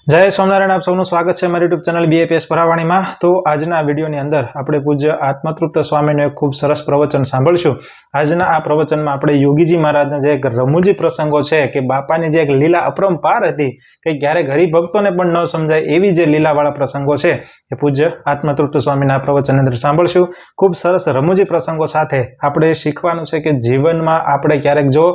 जय स्वामिनारायण। आप सबનું સ્વાગત છે મારી યુટ્યુબ ચેનલ બીએપીએસ ભરાવાણીમાં। તો આજના વિડીયોની અંદર આપણે પૂજ્ય આત્મતૃપ્ત સ્વામીનું એક ખૂબ સરસ પ્રવચન સાંભળશું। આજના આ પ્રવચનમાં આપણે યોગીજી મહારાજના જે એક રમૂજી પ્રસંગો છે કે બાપાની જે એક લીલા અપરંપાર હતી કે ક્યારેક હરિભક્તોને પણ ન સમજાય એવી જે લીલાવાળા પ્રસંગો છે એ પૂજ્ય આત્મતૃપ્ત સ્વામીના પ્રવચનની અંદર સાંભળશું। ખૂબ સરસ રમૂજી પ્રસંગો સાથે આપણે શીખવાનું છે કે જીવનમાં આપણે ક્યારેક જો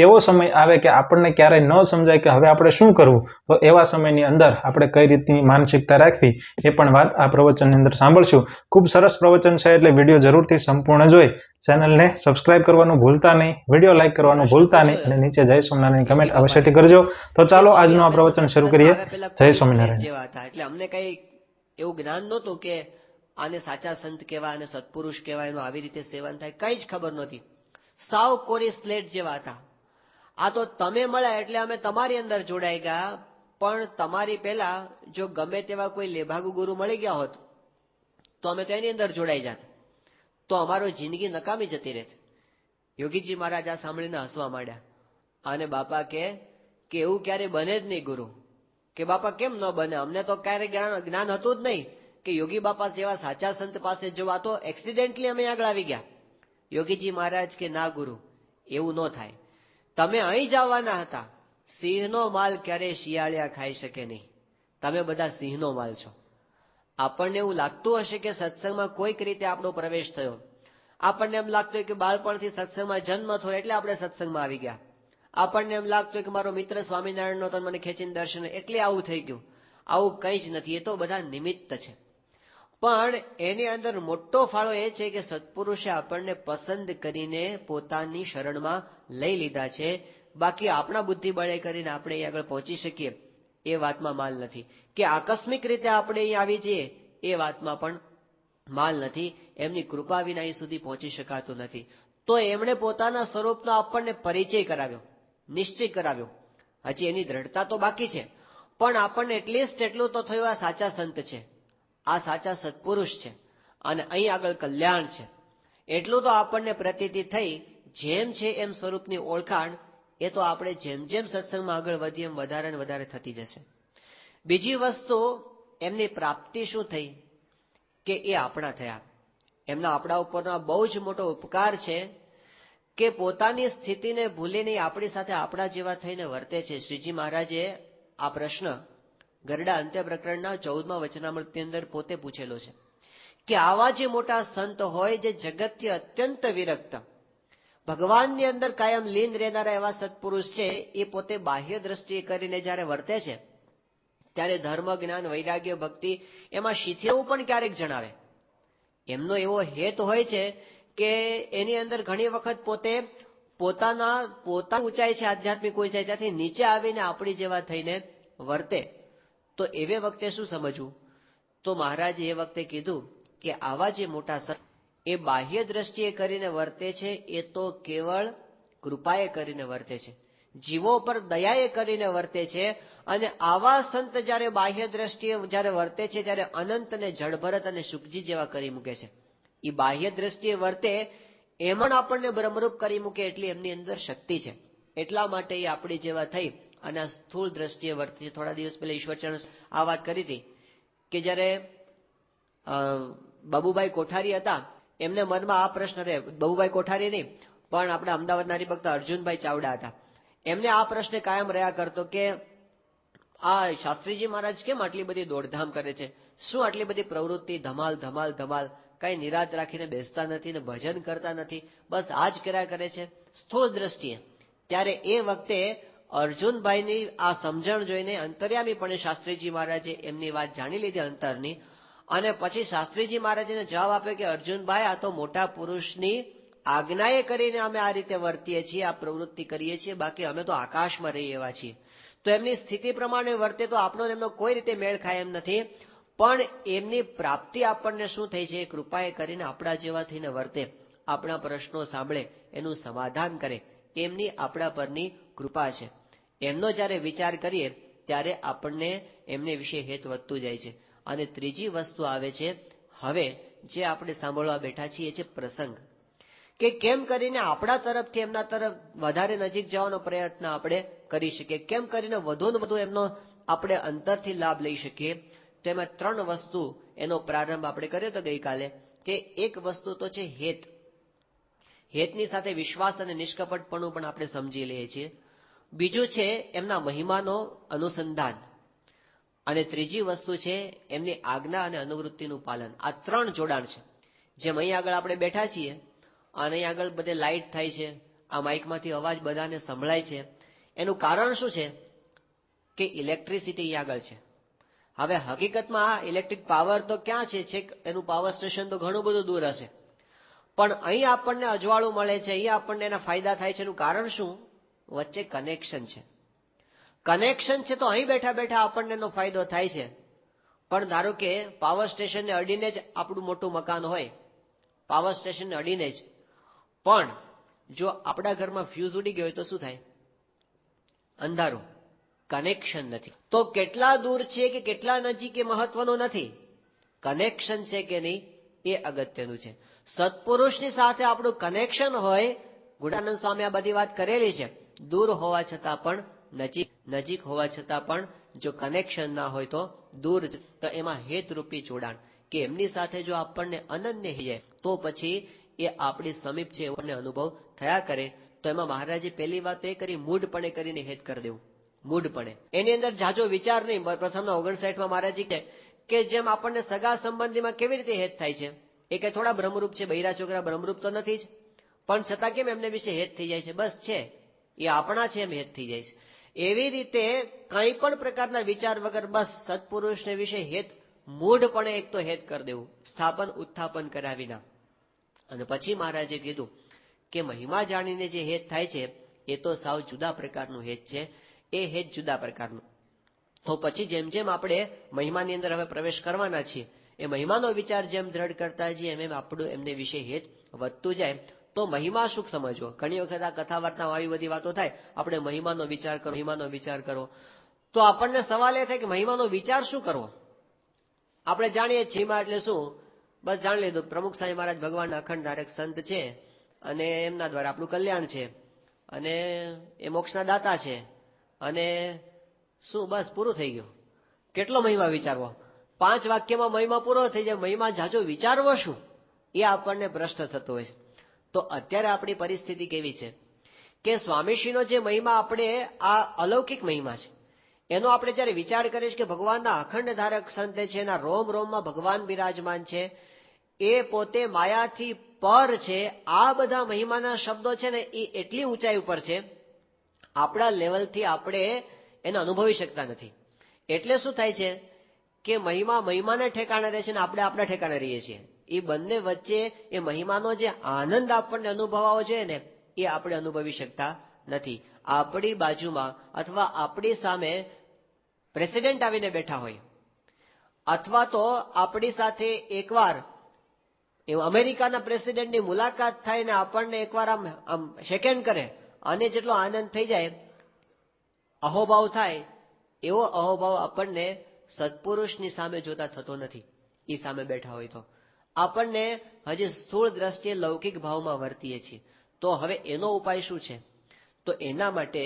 એવો સમય આવે કે આપણને ક્યારેય ન સમજાય કે હવે આપણે શું કરવું, તો એવા સમયની અંદર આપણે કઈ રીતની માનસિકતા રાખવી એ પણ વાત આ પ્રવચનની અંદર સાંભળશું। ખૂબ સરસ પ્રવચન છે એટલે વિડીયો જરૂરથી સંપૂર્ણ જોઈ ચેનલને સબસ્ક્રાઇબ કરવાનું ભૂલતા નહીં, વિડીયો લાઈક કરવાનું ભૂલતા નહીં અને નીચે જય સ્વામિનારાયણ કમેન્ટ અવશ્યથી કરજો। તો ચાલો આજનું આ પ્રવચન શરૂ કરીએ। જય સ્વામિનારાયણ। એટલે અમને કઈ એવું જ્ઞાન નહોતું કે આને સાચા સંત કહેવાય અને સત્પુરુષ કહેવાય, એનું આવી રીતે સેવન થાય, કઈ જ ખબર નહોતી। સાવ કોરી સ્લેટ જેવા હતા। આ તો તમે મળ્યા એટલે અમે તમારી અંદર જોડાઈ ગયા, પણ તમારી પહેલા જો ગમે તેવા કોઈ લેભાગુ ગુરુ મળી ગયા હોત તો અમે તો એની અંદર જોડાઈ જાત, તો અમારો જિંદગી નકામી જતી રહેત। યોગીજી મહારાજ આ સાંભળીને હસવા માંડ્યા અને બાપા કે એવું ક્યારે બને જ નહીં ગુરુ, કે બાપા કેમ ન બને, અમને તો ક્યારે જ્ઞાન હતું જ નહીં કે યોગી બાપા જેવા સાચા સંત પાસે જવા, તો એક્સિડેન્ટલી અમે આગળ આવી ગયા। યોગીજી મહારાજ કે ના ગુરુ, એવું ન થાય, તમે અહીં જ આવવાના હતા। સિંહનો માલ ક્યારેય શિયાળિયા ખાઈ શકે નહીં, તમે બધા સિંહનો માલ છો। આપણને એવું લાગતું હશે કે સત્સંગમાં કોઈક રીતે આપણો પ્રવેશ થયો, આપણને એમ લાગતું હોય કે બાળપણથી સત્સંગમાં જન્મ થયો એટલે આપણે સત્સંગમાં આવી ગયા, આપણને એમ લાગતું હોય કે મારો મિત્ર સ્વામિનારાયણનો તો મને ખેંચીને દર્શન એટલે આવું થઈ ગયું। આવું કંઈ જ નથી, એ તો બધા નિમિત્ત છે। પણ એની અંદર મોટો ફાળો એ છે કે સત્પુરુષે આપણને પસંદ કરીને પોતાની શરણમાં લઈ લીધા છે। બાકી આપણા બુદ્ધિ બળે કરીને આપણે અહીં આગળ પહોંચી શકીએ એ વાતમાં માલ નથી, કે આકસ્મિક રીતે આપણે અહીં આવી જઈએ એ વાતમાં પણ માલ નથી। એમની કૃપા વિના અહીં સુધી પહોંચી શકાતું નથી। તો એમણે પોતાના સ્વરૂપનો આપણને પરિચય કરાવ્યો, નિશ્ચય કરાવ્યો। હજી એની દ્રઢતા તો બાકી છે, પણ આપણને એટલીસ્ટ એટલું તો થયું આ સાચા સંત છે, આ સાચા સત્પુરુષ છે અને અહીં આગળ કલ્યાણ છે, એટલું તો આપણને પ્રતીતિ થઈ। જેમ છે એમ સ્વરૂપની ઓળખાણ એ તો આપણે જેમ જેમ સત્સંગમાં આગળ વધીએ એમ વધારે ને વધારે થતી જશે। બીજી વસ્તુ, એમની પ્રાપ્તિ શું થઈ કે એ આપણા થયા। એમના આપણા ઉપરનો બહુ જ મોટો ઉપકાર છે કે પોતાની સ્થિતિને ભૂલીને આપણી સાથે આપણા જેવા થઈને વર્તે છે। શ્રીજી મહારાજે આ પ્રશ્ન ગરડા અંત્ય પ્રકરણના 14મા વચનામૃતની અંદર પોતે પૂછેલો છે કે આવા જે મોટા સંત હોય જે જગતથી અત્યંત વિરક્ત, ભગવાનની અંદર કાયમ લીન રહેનારા એવા સત્પુરુષ છે, એ પોતે બાહ્ય દ્રષ્ટિએ કરીને જ્યારે વર્તે છે ત્યારે ધર્મ, જ્ઞાન, વૈરાગ્ય, ભક્તિ એમાં શીથિલવું પણ ક્યારેક જણાવે। એમનો એવો હેત હોય છે કે એની અંદર ઘણી વખત પોતે પોતાની ઊંચાઈ છે, આધ્યાત્મિક ઊંચાઈ, ત્યાંથી નીચે આવીને આપણી જેવા થઈને વર્તે, તો એવે વખતે શું સમજવું? તો મહારાજે એ વખતે કીધું કે આવા જે મોટા સંત એ બાહ્ય દ્રષ્ટિએ કરીને વર્તે છે, એ તો કેવળ કૃપાએ કરીને વર્તે છે, જીવો પર દયાએ કરીને વર્તે છે। અને આવા સંત જ્યારે બાહ્ય દ્રષ્ટિએ જ્યારે વર્તે છે ત્યારે અનંતને જળભરત અને શુકજી જેવા કરી મૂકે છે। એ બાહ્ય દ્રષ્ટિએ વર્તે એમાં આપણને બ્રહ્મરૂપ કરી મૂકે એટલી એમની અંદર શક્તિ છે। એટલા માટે એ આપણી જેવા થઈ અને આ સ્થૂળ દ્રષ્ટિએ વર્તે છે। થોડા દિવસ પહેલા ઈશ્વરચરણ આ વાત કરી હતી કે જ્યારે બાબુભાઈ કોઠારી હતા, એમને મનમાં આ પ્રશ્ન રહે, બાબુભાઈ કોઠારી નહીં પણ આપણા અમદાવાદના હરિભક્ત અર્જુનભાઈ ચાવડા હતા, એમને આ પ્રશ્ન કાયમ રહ્યા કરતો કે આ શાસ્ત્રીજી મહારાજ કેમ આટલી બધી દોડધામ કરે છે, શું આટલી બધી પ્રવૃત્તિ, ધમાલ ધમાલ ધમાલ, કઈ નિરાત રાખીને બેસતા નથી ને ભજન કરતા નથી, બસ આ જ કર્યા કરે છે સ્થૂળ દ્રષ્ટિએ। ત્યારે એ વખતે અર્જુનભાઈની આ સમજણ જોઈને અંતર્યામીપણે શાસ્ત્રીજી મહારાજે એમની વાત જાણી લીધી અંતરની, અને પછી શાસ્ત્રીજી મહારાજને જવાબ આપ્યો કે અર્જુનભાઈ, આ તો મોટા પુરુષની આજ્ઞાએ કરીને અમે આ રીતે વર્તીએ છીએ, આ પ્રવૃત્તિ કરીએ છીએ, બાકી અમે તો આકાશમાં રહીએ એવા છીએ। તો એમની સ્થિતિ પ્રમાણે વર્તે તો આપણો એમનો કોઈ રીતે મેળ ખાય એમ નથી, પણ એમની પ્રાપ્તિ આપણને શું થઈ છે? કૃપાએ કરીને આપણા જેવા થઈને વર્તે, આપણા પ્રશ્નો સાંભળે, એનું સમાધાન કરે, એમની આપણા પરની કૃપા છે। એમનો જ્યારે વિચાર કરીએ ત્યારે આપણને એમને વિશે હેત વધતું જાય છે। અને ત્રીજી વસ્તુ આવે છે, હવે જે આપણે સાંભળવા બેઠા છીએ છે પ્રસંગ, કે કેમ કરીને આપણા તરફથી એમના તરફ વધારે નજીક જવાનો પ્રયત્ન આપણે કરી શકીએ, કેમ કરીને વધુ ને વધુ એમનો આપણે અંતરથી લાભ લઈ શકીએ, તો એમાં 3 વસ્તુ એનો પ્રારંભ આપણે કર્યો હતો ગઈકાલે, કે એક વસ્તુ તો છે હેત. હેતની સાથે વિશ્વાસ અને નિષ્કપટપણું પણ આપણે સમજી લઈએ છીએ. બીજું છે એમના મહિમાનો અનુસંધાન, અને ત્રીજી વસ્તુ છે એમની આજ્ઞા અને અનુવૃત્તિનું પાલન. આ 3 જોડાણ છે. જેમ અહીં આગળ આપણે બેઠા છીએ અને અહીં આગળ બધે લાઇટ થાય છે, આ માઇકમાંથી અવાજ બધાને સંભળાય છે, એનું કારણ શું છે? કે ઇલેક્ટ્રિસિટી અહીં આગળ છે. હવે હકીકતમાં આ ઇલેક્ટ્રિક પાવર તો ક્યાં છે? છેક એનું પાવર સ્ટેશન તો ઘણું બધું દૂર હશે, પણ અહીં આપણને અજવાળું મળે છે, અહીં આપણને એના ફાયદા થાય છે. એનું કારણ શું? વચ્ચે કનેક્શન છે. કનેક્શન છે તો અહીં બેઠા બેઠા આપણને એનો ફાયદો થાય છે. પણ ધારો કે પાવર સ્ટેશનને અડીને જ આપણું મોટું મકાન હોય, પાવર સ્ટેશનને અડીને જ, પણ જો આપણા ઘરમાં ફ્યુઝ ઉડી ગયો હોય તો શું થાય? અંધારું, કનેક્શન નથી. તો કેટલા દૂર છે કે કેટલા નજીક એ મહત્વનું નથી, કનેક્શન છે કે નહીં એ અગત્યનું છે. સત્પુરુષની સાથે આપણું કનેક્શન હોય, ગુણાનંદ સ્વામી આ બધી વાત કરેલી છે, દૂર હોવા છતાં પણ નજીક, નજીક હોવા છતાં પણ જો કનેક્શન ના હોય તો દૂર. તો એમાં હેતરૂપી જોડાણ, કે એમની સાથે જો આપણને અનન્ય હૈયે તો પછી એ આપણી સમીપ છે એવો અનુભવ થયા કરે. તો એમાં મહારાજે પહેલી વાત એ કરી, મૂઢપણે કરીને હેત કરી દેવું. મૂઢપણે, એની અંદર જાજો વિચાર નહીં. પ્રથમના 59માં મહારાજી કહે કે જેમ આપણને સગા સંબંધીમાં કેવી રીતે હેત થાય છે, એ કે થોડા બ્રહ્મરૂપ છે, બૈરા છોકરા બ્રહ્મરૂપ તો નથી જ, પણ છતાં કેમ એમને વિશે હેત થઈ જાય છે? બસ છે, એ આપણા છે એમ હેત થઈ જાય છે. એવી રીતે કંઈ પણ પ્રકારના વિચાર વગર બસ સત્પુરુષને વિશે હેત, મૂઢપણે એક તો હેત કરી દેવું, સ્થાપન ઉત્થાપન કર્યા વિના. અને પછી મહારાજે કીધું કે મહિમા જાણીને જે હેત થાય છે એ તો સાવ જુદા પ્રકારનું હેત છે, એ હેત જુદા પ્રકારનું. તો પછી જેમ જેમ આપણે મહિમાની અંદર હવે પ્રવેશ કરવાના છીએ, એ મહિમાનો વિચાર જેમ દ્રઢ કરતા જઈએ એમ એમ આપણું એમને વિશે હેત વધતું જાય. તો મહિમા શું સમજવો? ઘણી વખત આ કથા વાર્તામાં આવી બધી વાતો થાય, આપણે મહિમાનો વિચાર કરો, મહિમાનો વિચાર કરો, તો આપણને સવાલ એ થાય કે મહિમાનો વિચાર શું કરવો? આપણે જાણીએ છીએ મહિમા એટલે શું, બસ જાણી લીધું, પ્રમુખ સ્વામી મહારાજ ભગવાનના અખંડ ધારક સંત છે અને એમના દ્વારા આપણું કલ્યાણ છે, અને એ મોક્ષના દાતા છે, અને શું, બસ પૂરું થઈ ગયું. કેટલો મહિમા વિચારવો? 5 વાક્યમાં મહિમા પૂરો થઈ જાય. મહિમા જાજો વિચારવો શું, એ આપણને પ્રશ્ન થતો હોય છે. તો અત્યારે આપણી પરિસ્થિતિ કેવી છે કે સ્વામીશ્રીનો જે મહિમા, આપણે આ અલૌકિક મહિમા છે, એનો આપણે જયારે વિચાર કરીએ કે ભગવાનના અખંડ ધારક સંત છે, એના રોમ રોમમાં ભગવાન બિરાજમાન છે, એ પોતે માયાથી પર છે, આ બધા મહિમાના શબ્દો છે ને એ એટલી ઊંચાઈ ઉપર છે, આપણા લેવલથી આપણે એને અનુભવી શકતા નથી. એટલે શું થાય છે કે મહિમા મહિમાને ઠેકાણે રહે છે ને આપણે આપણા ઠેકાણે રહીએ છીએ. એ બંને વચ્ચે એ મહિમાનો જે આનંદ આપણને અનુભવવો જોઈએ ને, એ આપણે અનુભવી શકતા નથી. આપણી બાજુમાં અથવા આપણી સામે પ્રેસિડેન્ટ આવીને બેઠા હોય, અથવા તો આપણી સાથે એકવાર અમેરિકાના પ્રેસિડેન્ટની મુલાકાત થાય ને આપણને એકવાર આમ શેકેન્ડ કરે અને જેટલો આનંદ થઈ જાય, અહોભાવ થાય, એવો અહોભાવ આપણને સત્પુરુષની સામે જોતા થતો નથી. એ સામે બેઠા હોય તો આપણને હજી સ્થૂળ દ્રષ્ટિએ લૌકિક ભાવમાં વર્તીએ છીએ. તો હવે એનો ઉપાય શું છે? તો એના માટે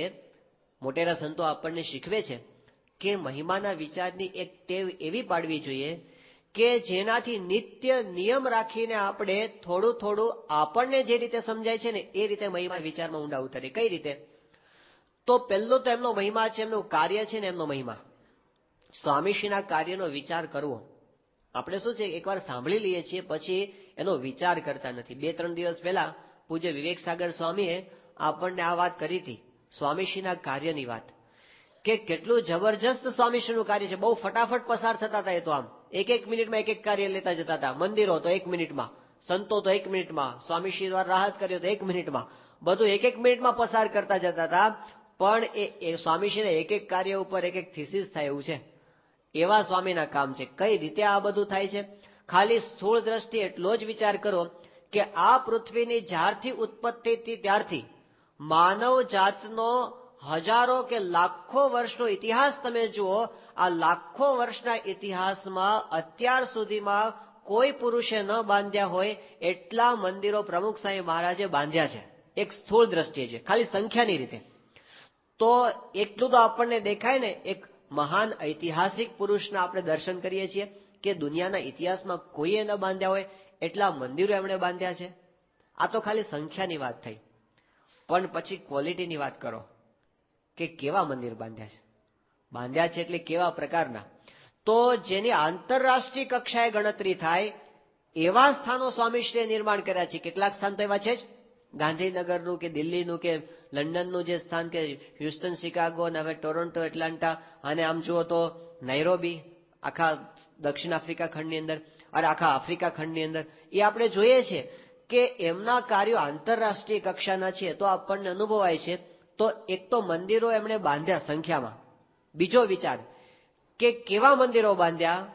મોટેરા સંતો આપણને શીખવે છે કે મહિમાના વિચારની એક ટેવ એવી પાડવી જોઈએ કે જેનાથી નિત્ય નિયમ રાખીને આપણે થોડું થોડું આપણને જે રીતે સમજાય છે ને એ રીતે મહિમા વિચારમાં ઊંડા ઉતરીએ. કઈ રીતે? તો પહેલો તો એમનો મહિમા છે, એમનું કાર્ય છે ને એમનો મહિમા. સ્વામીશ્રીના કાર્યનો વિચાર કરવો. આપણે શું છે, એકવાર સાંભળી લઈએ છીએ પછી એનો વિચાર કરતા નથી. 2-3 દિવસ પહેલા પૂજ્ય વિવેક સાગર સ્વામીએ આપણને આ વાત કરી હતી, સ્વામીશ્રીના કાર્યની વાત, કે કેટલું જબરજસ્ત સ્વામીશ્રીનું કાર્ય છે. બહુ ફટાફટ પસાર થતા હતા. એ તો આમ એક મિનિટમાં એક કાર્ય લેતા જતા હતા. મંદિરો તો 1 મિનિટમાં, સંતો તો 1 મિનિટમાં, સ્વામીશ્રી દ્વારા રાહત કર્યો તો 1 મિનિટમાં, બધું 1 મિનિટમાં પસાર કરતા જતા હતા. પણ એ સ્વામીશ્રીને એક કાર્ય ઉપર એક થીસીસ થાય એવું છે. એવા સ્વામીના કામ છે. કઈ રીતે આ બધું થાય છે? ખાલી સ્થૂળ દ્રષ્ટિએ એટલો જ વિચાર કરો કે આ પૃથ્વીની જ્યારથી ઉત્પત્તિ થઈ ત્યારથી માનવ જાતનો હજારો કે લાખો વર્ષનો ઇતિહાસ તમે જુઓ. આ લાખો વર્ષના ઇતિહાસમાં અત્યાર સુધીમાં કોઈ પુરુષે ન બાંધ્યા હોય એટલા મંદિરો પ્રમુખ સ્વામી મહારાજે બાંધ્યા છે. એક સ્થૂળ દ્રષ્ટિએ છે, ખાલી સંખ્યાની રીતે. તો એટલું તો આપણને દેખાય ને, એક મહાન ઐતિહાસિક પુરુષના આપણે દર્શન કરીએ છીએ કે દુનિયાના ઇતિહાસમાં કોઈએ ન બાંધ્યા હોય એટલા મંદિરો એમણે બાંધ્યા છે. આ તો ખાલી સંખ્યાની વાત થઈ, પણ પછી ક્વોલિટીની વાત કરો કે કેવા મંદિર બાંધ્યા છે એટલે કેવા પ્રકારના. તો જેની આંતરરાષ્ટ્રીય કક્ષાએ ગણતરી થાય એવા સ્થાનો સ્વામીશ્રીએ નિર્માણ કર્યા છે. કેટલાક સ્થાન તો એવા છે જ, ગાંધીનગરનું કે દિલ્હીનું કે લંડનનું જે સ્થાન કે હ્યુસ્ટન, શિકાગો અને હવે ટોરોન્ટો, એટલાન્ટા અને આમ જુઓ તો નૈરોબી આખા દક્ષિણ આફ્રિકા ખંડની અંદર અને આખા આફ્રિકા ખંડની અંદર એ આપણે જોઈએ છે કે એમના કાર્યો આંતરરાષ્ટ્રીય કક્ષાના છે. તો આપણને અનુભવાય છે. તો એક તો મંદિરો એમણે બાંધ્યા સંખ્યામાં. બીજો વિચાર કે કેવા મંદિરો બાંધ્યા,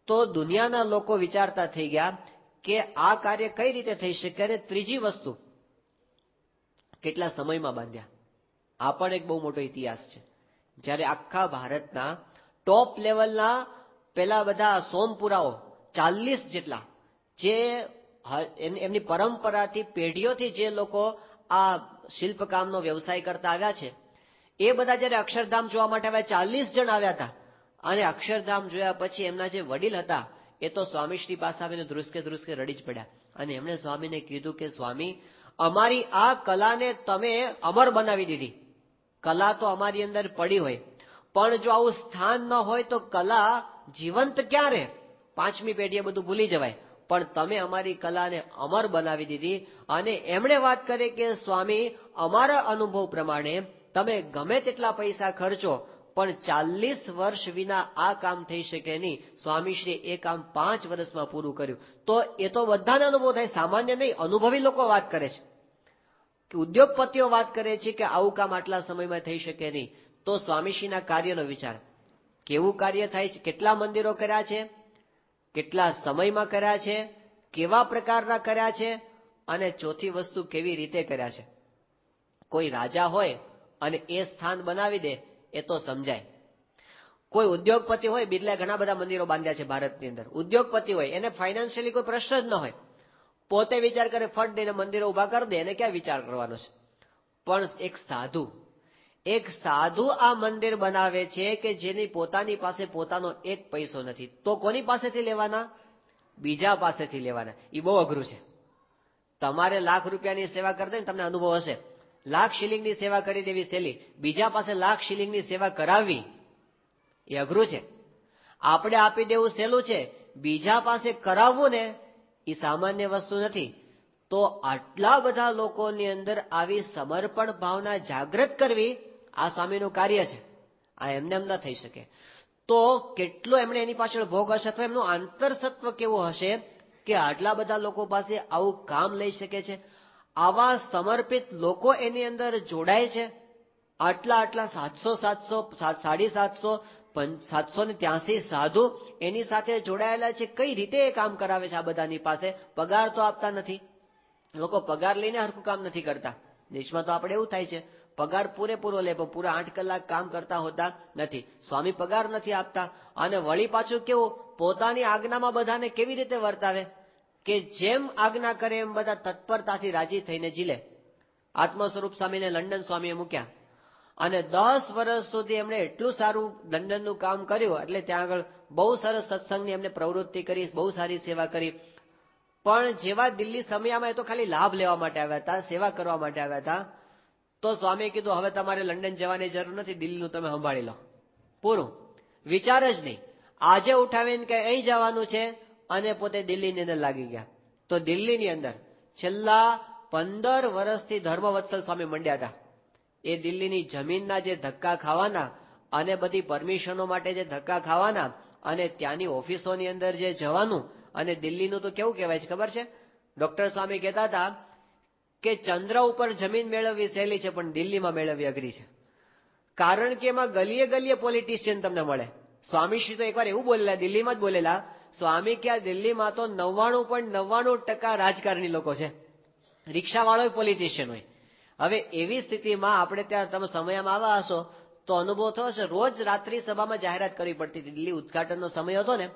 તો દુનિયાના લોકો વિચારતા થઈ ગયા કે આ કાર્ય કઈ રીતે થઈ શકે. અને ત્રીજી વસ્તુ, કેટલા સમયમાં બાંધ્યા. આ પણ એક બહુ મોટો ઇતિહાસ છે. જ્યારે આખા ભારતના ટોપ લેવલના પેલા બધા સોમપુરાઓ 40 જેટલા, જે એમની પરંપરાથી પેઢીઓથી જે લોકો આ શિલ્પકામનો વ્યવસાય કરતા આવ્યા છે, એ બધા જયારે અક્ષરધામ જોવા માટે આવ્યા, 40 જણ આવ્યા હતા. અને અક્ષરધામ જોયા પછી એમના જે વડીલ હતા એ તો સ્વામીશ્રી પાસે આવીને ધ્રુસકે ધ્રુસકે રડી જ પડ્યા. અને એમણે સ્વામીને કીધું કે સ્વામી, અમારી આ કલાને તમે અમર બનાવી દીધી. કલા તો અમારી અંદર પડી હોય, પણ જો આવું સ્થાન ન હોય તો કલા જીવંત ક્યાં રહે? 5મી પેઢીએ બધું ભૂલી જવાય. પણ તમે અમારી કલાને અમર બનાવી દીધી. અને એમણે વાત કરી કે સ્વામી, અમારા અનુભવ પ્રમાણે તમે ગમે તેટલા પૈસા ખર્ચો પણ 40 વર્ષ વિના આ કામ થઈ શકે નહીં. સ્વામીશ્રી એ કામ 5 વર્ષમાં પૂરું કર્યું. તો એ તો બધાને અનુભવ થાય, સામાન્ય નહીં, અનુભવી લોકો વાત કરે છે. કે ઉદ્યોગપતિઓ વાત કરે છે કે આવું કામ આટલા સમયમાં થઈ શકે નહીં. તો સ્વામીશ્રીના કાર્યનો વિચાર, કેવું કાર્ય થાય છે, કેટલા મંદિરો કર્યા છે, કેટલા સમયમાં કર્યા છે, કેવા પ્રકારના કર્યા છે, અને ચોથી વસ્તુ કેવી રીતે કર્યા છે. કોઈ રાજા હોય અને એ સ્થાન બનાવી દે એ તો સમજાય. કોઈ ઉદ્યોગપતિ હોય, બિરલાએ ઘણા બધા મંદિરો બાંધ્યા છે ભારતની અંદર. ઉદ્યોગપતિ હોય, એને ફાઇનાન્શિયલી કોઈ પ્રશ્ન જ ન હોય, પોતે વિચાર કરે ફટ દઈને મંદિરો ઉભા કરી દે, એને ક્યાં વિચાર કરવાનો છે. પણ એક સાધુ આ મંદિર બનાવે છે કે જેની પોતાની પાસે પોતાનો એક પૈસો નથી. તો કોની પાસેથી લેવાના? બીજા પાસેથી લેવાના. એ બહુ અઘરું છે. તમારે ₹1,00,000ની સેવા કરી દે ને, તમને અનુભવ હશે, ₹1,00,000ની સેવા કરી દેવી સહેલી, બીજા પાસે ₹1,00,000ની સેવા કરાવવી એ અઘરું છે. આપણે આપી દેવું સહેલું છે, બીજા પાસે કરાવવું ને એ સામાન્ય વસ્તુ નથી. તો આટલા બધા લોકોની અંદર આવી સમર્પણ ભાવના જાગૃત કરવી આ સ્વામીનું કાર્ય છે. આ એમને એમ ન થઈ શકે. તો કેટલો એમણે એની પાછળ ભોગ હશે, અથવા એમનું આંતરસત્વ કેવું હશે કે આટલા બધા લોકો પાસે આવું કામ લઈ શકે છે. આવા સમર્પિત લોકો એની અંદર જોડાય છે. આટલા 783 સાધુ એની સાથે જોડાયેલા છે. કઈ રીતે એ કામ કરાવે છે? આ બધાની પાસે પગાર તો આપતા નથી. લોકો પગાર લઈને હરખું કામ નથી કરતા. દેશમાં તો આપણે એવું થાય છે, પગાર પૂરેપૂરો લે પણ પૂરા 8 કલાક કામ કરતા હોતા નથી. સ્વામી પગાર નથી આપતા. અને વળી પાછું કેવું, પોતાની આજ્ઞામાં બધાને કેવી રીતે વર્તાવે કે જેમ આજ્ઞા કરે એમ બધા તત્પરતાથી રાજી થઈને જીલે. આત્મ સ્વરૂપ સ્વામીને લંડન સ્વામીએ મૂક્યા અને 10 વર્ષ સુધી એમણે એટલું સારું લંડનનું કામ કર્યું. એટલે ત્યાં આગળ બહુ સરસ સત્સંગની એમને પ્રવૃત્તિ કરી, બહુ સારી સેવા કરી. પણ જેવા દિલ્હી સમયમાં એ તો ખાલી લાભ લેવા માટે આવ્યા હતા, સેવા કરવા માટે આવ્યા હતા. તો સ્વામીએ કીધું હવે તમારે લંડન જવાની જરૂર નથી, દિલ્હીનું તમે સંભાળી લો, પૂરું. વિચાર જ નહીં. આજે ઉઠાવીને કે અહીં જવાનું છે અને પોતે દિલ્હીની અંદર લાગી ગયા. તો દિલ્હીની અંદર છેલ્લા 15 વર્ષથી ધર્મવત્સલ સ્વામી મંડ્યા હતા. એ દિલ્હીની જમીનના જે ધક્કા ખાવાના અને બધી પરમિશનો માટે જે ધક્કા ખાવાના અને ત્યાંની ઓફિસોની અંદર જે જવાનું. અને દિલ્હીનું તો કેવું કહેવાય છે ખબર છે? ડોક્ટર સ્વામી કહેતા હતા કે ચંદ્ર ઉપર જમીન મેળવવી સહેલી છે પણ દિલ્હીમાં મેળવવી અઘરી છે. કારણ કે એમાં ગલીએ ગલીએ પોલિટિશિયન તમને મળે. સ્વામીશ્રી તો એકવાર એવું બોલેલા, દિલ્હીમાં જ બોલેલા, સ્વામી કે આ દિલ્હીમાં તો 99.99% રાજકારણી લોકો છે, રિક્ષાવાળો પોલિટિશિયન હોય. હવે એવી સ્થિતિમાં આપણે ત્યાં તમે સમયમાં આવ્યા હશો તો અનુભવ થયો હશે, રોજ રાત્રિ સભામાં જાહેરાત કરવી પડતી હતી. દિલ્હી ઉદઘાટનનો સમય હતો ને,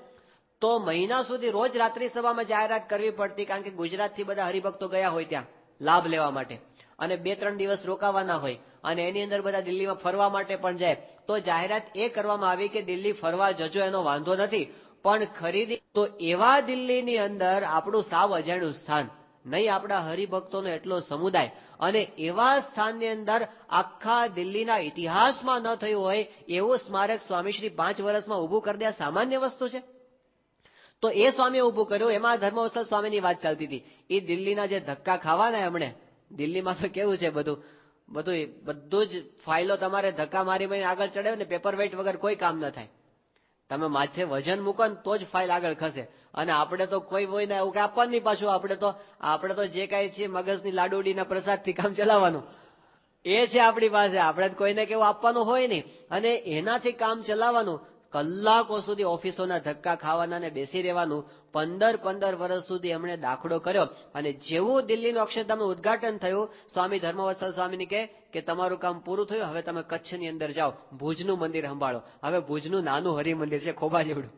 તો મહિના સુધી રોજ રાત્રિ સભામાં જાહેરાત કરવી પડતી, કારણ કે ગુજરાતથી બધા હરિભક્તો ગયા હોય ત્યાં લાભ લેવા માટે. અને 2-3 દિવસ રોકાવાના હોય અને એની અંદર બધા દિલ્હીમાં ફરવા માટે પણ જાય, તો જાહેરાત એ કરવામાં આવી કે દિલ્હી ફરવા જજો, એનો વાંધો નથી, પણ ખરીદી તો એવા દિલ્હીની અંદર આપણું સાવ અજાણ્યું સ્થાન, નહીં આપણા હરિભક્તોનો એટલો સમુદાય, અને એવા સ્થાનની અંદર આખા દિલ્હીના ઇતિહાસમાં ન થયું હોય એવું સ્મારક સ્વામીશ્રી 5 વર્ષમાં ઊભું કરી દે, આ સામાન્ય વસ્તુ છે? તો એ સ્વામીએ ઊભું કર્યું. એમાં ધર્મવત્સલ સ્વામીની વાત ચાલતી હતી. એ દિલ્હીના જે ધક્કા ખાવાના એમણે, દિલ્હીમાં તો કેવું છે બધું જ ફાઇલો તમારે ધક્કા મારી આગળ ચડે ને, પેપર વેઇટ વગર કોઈ કામ ન થાય. તમે માથે વજન મૂકો ને તો જ ફાઇલ આગળ ખસે. અને આપણે તો કોઈ હોય ને એવું કે આપવાનું નહીં પાછું. આપણે તો જે કાંઈ છે મગજની લાડુડીના પ્રસાદથી કામ ચલાવવાનું એ છે આપણી પાસે. આપણે કોઈને કેવું આપવાનું હોય નહીં અને એનાથી કામ ચલાવવાનું. કલાકો સુધી ઓફિસોના ધક્કા ખાવાના ને બેસી રહેવાનું. 15 વર્ષ સુધી એમણે દાખલો કર્યો. અને જેવું દિલ્હીનું અક્ષરધામનું ઉદ્ઘાટન થયું, સ્વામી ધર્મવત્સલ સ્વામીની કે તમારું કામ પૂરું થયું, હવે તમે કચ્છની અંદર જાઓ, ભુજનું મંદિર સંભાળો. હવે ભુજનું નાનું હરિમંદિર છે, ખોબા જેવડું.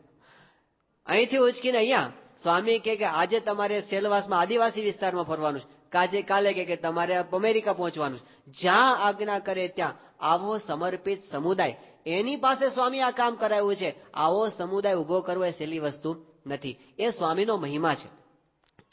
અહીંથી ઉચકીને અહીંયા સ્વામી કે આજે તમારે સેલવાસમાં આદિવાસી વિસ્તારમાં ફરવાનું છે, કાલે કે તમારે અમેરિકા પહોંચવાનું છે. જ્યાં આજ્ઞા કરે ત્યાં આવો સમર્પિત સમુદાય, એની પાસે સ્વામી આ કામ કરાવ્યું છે. આવો સમુદાય ઉભો કરવો એ સહેલી વસ્તુ નથી. એ સ્વામીનો મહિમા છે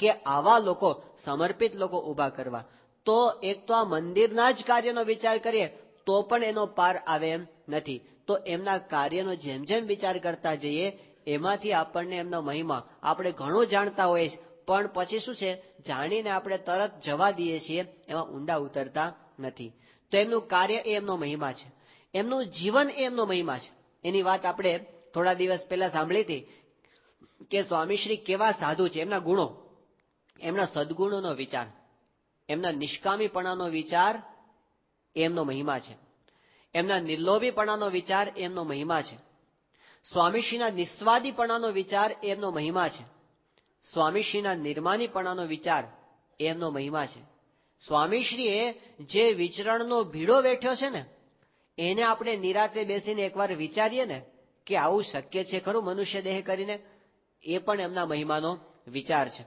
કે આવા લોકો, સમર્પિત લોકો ઉભા કરવા. તો એક તો આ મંદિરના જ કાર્યનો વિચાર કરીએ તો પણ એનો પાર આવે એમ નથી. તો એમના કાર્યનો જેમ જેમ વિચાર કરતા જઈએ એમાંથી આપણને એમનો મહિમા, આપણે ઘણું જાણતા હોઈએ પણ પછી શું છે, જાણીને આપણે તરત જવા દઈએ છીએ, એમાં ઊંડા ઉતરતા નથી. તો એમનું કાર્ય એ એમનો મહિમા છે, એમનું જીવન એ એમનો મહિમા છે. એની વાત આપણે થોડા દિવસ પહેલા સાંભળી હતી કે સ્વામીશ્રી કેવા સાધુ છે, એમના ગુણો, એમના સદગુણોનો વિચાર, એમના નિષ્કામીપણાનો વિચાર એમનો મહિમા છે. એમના નિર્લોભીપણાનો વિચાર એમનો મહિમા છે. સ્વામીશ્રીના નિસ્વાદીપણાનો વિચાર એમનો મહિમા છે. સ્વામીશ્રીના નિર્માનીપણાનો વિચાર એમનો મહિમા છે. સ્વામીશ્રીએ જે વિચરણનો ભીડો વેઠ્યો છે ને, એને આપણે નિરાતે બેસીને એકવાર વિચારીએ ને કે આવું શક્ય છે ખરું મનુષ્ય દેહ કરીને, એ પણ એમના મહિમાનો વિચાર છે.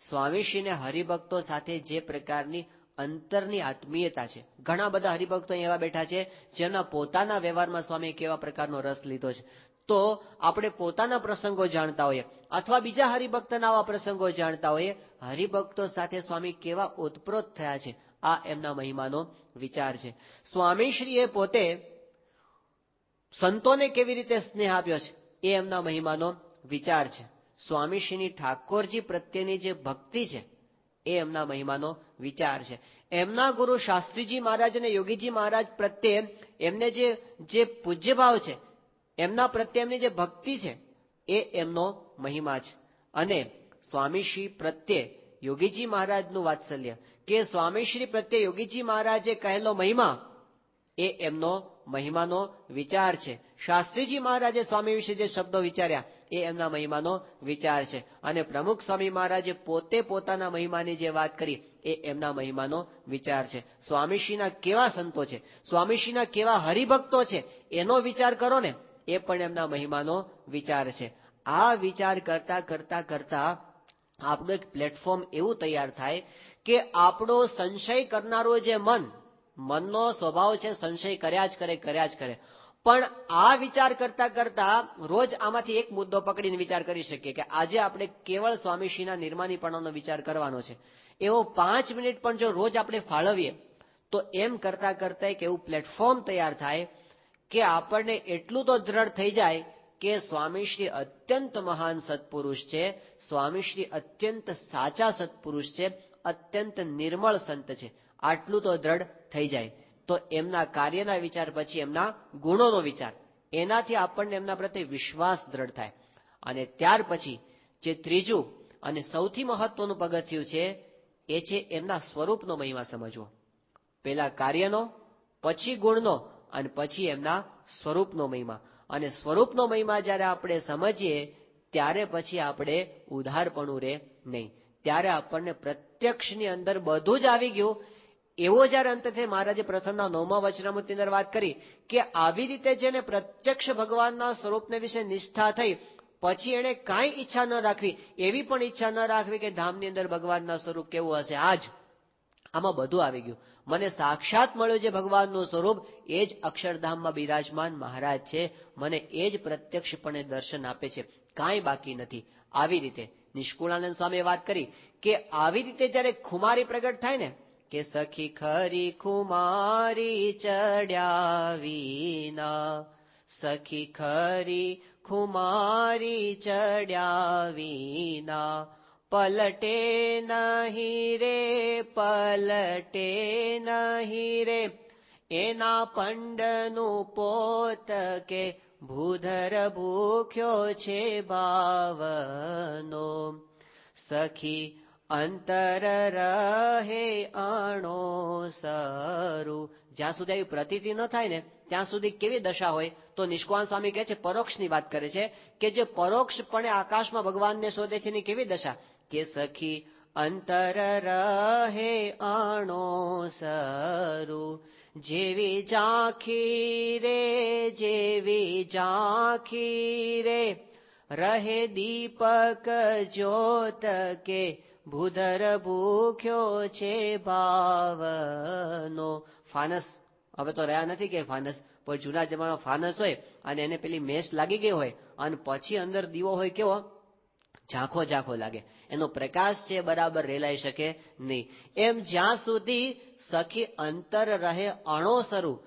સ્વામીશ્રીને હરિભક્તો સાથે જે પ્રકારની અંતરની આત્મીયતા છે. ઘણા બધા હરિભક્તો એવા બેઠા છે જેમના પોતાના વ્યવહારમાં સ્વામી કેવા પ્રકારનો રસ લીધો છે. તો આપણે પોતાના પ્રસંગો જાણતા હોઈએ અથવા બીજા હરિભક્તના આવા પ્રસંગો જાણતા હોઈએ, હરિભક્તો સાથે સ્વામી કેવા ઓતપ્રોત થયા છે, આ એમના મહિમાનો વિચાર છે. સ્વામીશ્રીએ પોતે સંતોને કેવી રીતે સ્નેહ આપ્યો છે એ એમના મહિમાનો વિચાર છે. સ્વામીશ્રીની ઠાકોરજી પ્રત્યેની જે ભક્તિ છે એ એમના મહિમાનો વિચાર છે. એમના ગુરુ શાસ્ત્રીજી મહારાજ અને યોગીજી મહારાજ પ્રત્યે એમને જે પૂજ્યભાવ છે, એમના પ્રત્યે એમની જે ભક્તિ છે એ એમનો મહિમા છે. અને સ્વામીશ્રી પ્રત્યે યોગીજી મહારાજનું વાત્સલ્ય, કે સ્વામીશ્રી પ્રત્યે યોગીજી મહારાજે કહેલો મહિમા એ એમનો મહિમાનો વિચાર છે. શાસ્ત્રીજી મહારાજે સ્વામી વિશે જે શબ્દો વિચાર્યા એ એમના મહિમાનો વિચાર છે. અને પ્રમુખ સ્વામી મહારાજે પોતે પોતાના મહિમાની જે વાત કરી એ એમના મહિમાનો વિચાર છે. સ્વામીશ્રીના કેવા સંતો છે, સ્વામીશ્રીના કેવા હરિભક્તો છે, એનો વિચાર કરો ને, એ પણ એમના મહિમાનો વિચાર છે. આ વિચાર કરતા કરતા કરતા આપણું એક પ્લેટફોર્મ એવું તૈયાર થાય કે આપણો સંશય કરનારું જે મનનો સ્વભાવ છે, સંશય કર્યા જ કરે. પણ આ વિચાર કરતા કરતા રોજ આમાંથી એક મુદ્દો પકડીને વિચાર કરી શકીએ કે આજે આપણે કેવળ સ્વામીશ્રીના નિર્માનીપણાનો વિચાર કરવાનો છે. એવો 5 મિનિટ પણ જો રોજ આપણે ફાળવીએ તો એમ કરતા કરતા એક એવું પ્લેટફોર્મ તૈયાર થાય કે આપણને એટલું તો દ્રઢ થઈ જાય કે સ્વામીશ્રી અત્યંત મહાન સત્પુરુષ છે, સ્વામીશ્રી અત્યંત સાચા સત્પુરુષ છે, અત્યંત નિર્મળ સંત છે. આટલું તો દ્રઢ થઈ જાય તો એમના કાર્યના વિચાર પછી એમના ગુણોનો વિચાર, એનાથી આપણને એમના પ્રત્યે વિશ્વાસ દ્રઢ થાય. અને ત્યાર પછી જે ત્રીજું અને સૌથી મહત્વનું પગથિયું છે એ છે એમના સ્વરૂપનો મહિમા સમજવો. પહેલા કાર્યનો, પછી ગુણનો અને પછી એમના સ્વરૂપનો મહિમા. અને સ્વરૂપનો મહિમા જ્યારે આપણે સમજીએ ત્યારે પછી આપણે ઉધારપણું રહે નહીં. ત્યારે આપણને પ્રત્યક્ષની અંદર બધું જ આવી ગયું. એવો જ્યારે અંત છે, મહારાજે પ્રથમના 9મા વચનામૃતની અંદર વાત કરી કે આવી રીતે જેને પ્રત્યક્ષ ભગવાનના સ્વરૂપને વિશે નિષ્ઠા થઈ, પછી એને કાંઈ ઈચ્છા ન રાખવી, એવી પણ ઈચ્છા ન રાખવી કે ધામની અંદર ભગવાનના સ્વરૂપ કેવું હશે. આજ આમાં બધું આવી ગયું. મને સાક્ષાત મળ્યું જે ભગવાનનું સ્વરૂપ એ જ અક્ષરધામમાં બિરાજમાન મહારાજ છે. મને એ જ પ્રત્યક્ષપણે દર્શન આપે છે, કાંઈ બાકી નથી. આવી રીતે નિષ્કુળાનંદ સ્વામીએ વાત કરી કે આવી રીતે જ્યારે ખુમારી પ્રગટ થાય ને કે સખી ખરી ખુમારી ચડ્યા વિના, સખી ખરી ખુમારી ચડ્યા વિના, પલટે નહીં રે પલટે નહીં રે, એના પંડનું પોત કે ભૂધર ભૂખ્યો છે ભાવનો, સખી અંતર રહે અણો સરું. જ્યાં સુધી આવી પ્રતીતિ ન થાય ને ત્યાં સુધી કેવી દશા હોય? તો નિષ્કાળ સ્વામી કહે છે, પરોક્ષની વાત કરે છે કે જે પરોક્ષપણે આકાશમાં ભગવાનને શોધે છે એની કેવી દશા? કે સખી અંતર રહે અણો સરું, જેવી ઝાંખી રે જેવી ઝાંખી રે, રહે દીપક જ્યોત કે ભૂધર ભૂખ્યો છે ભાવનો. ફાનસ હવે તો રહ્યા નથી કે ફાનસ, પણ જૂના જમાનામાં ફાનસ હોય અને એને પેલી મેસ લાગી ગઈ હોય અને પછી અંદર દીવો હોય કેવો ઝાંખો ઝાંખો લાગે, એનો પ્રકાશ છે બરાબર રેલાઈ શકે નહીં. એમ જ્યાં સુધી સખી અંતર રહે અણોસરું,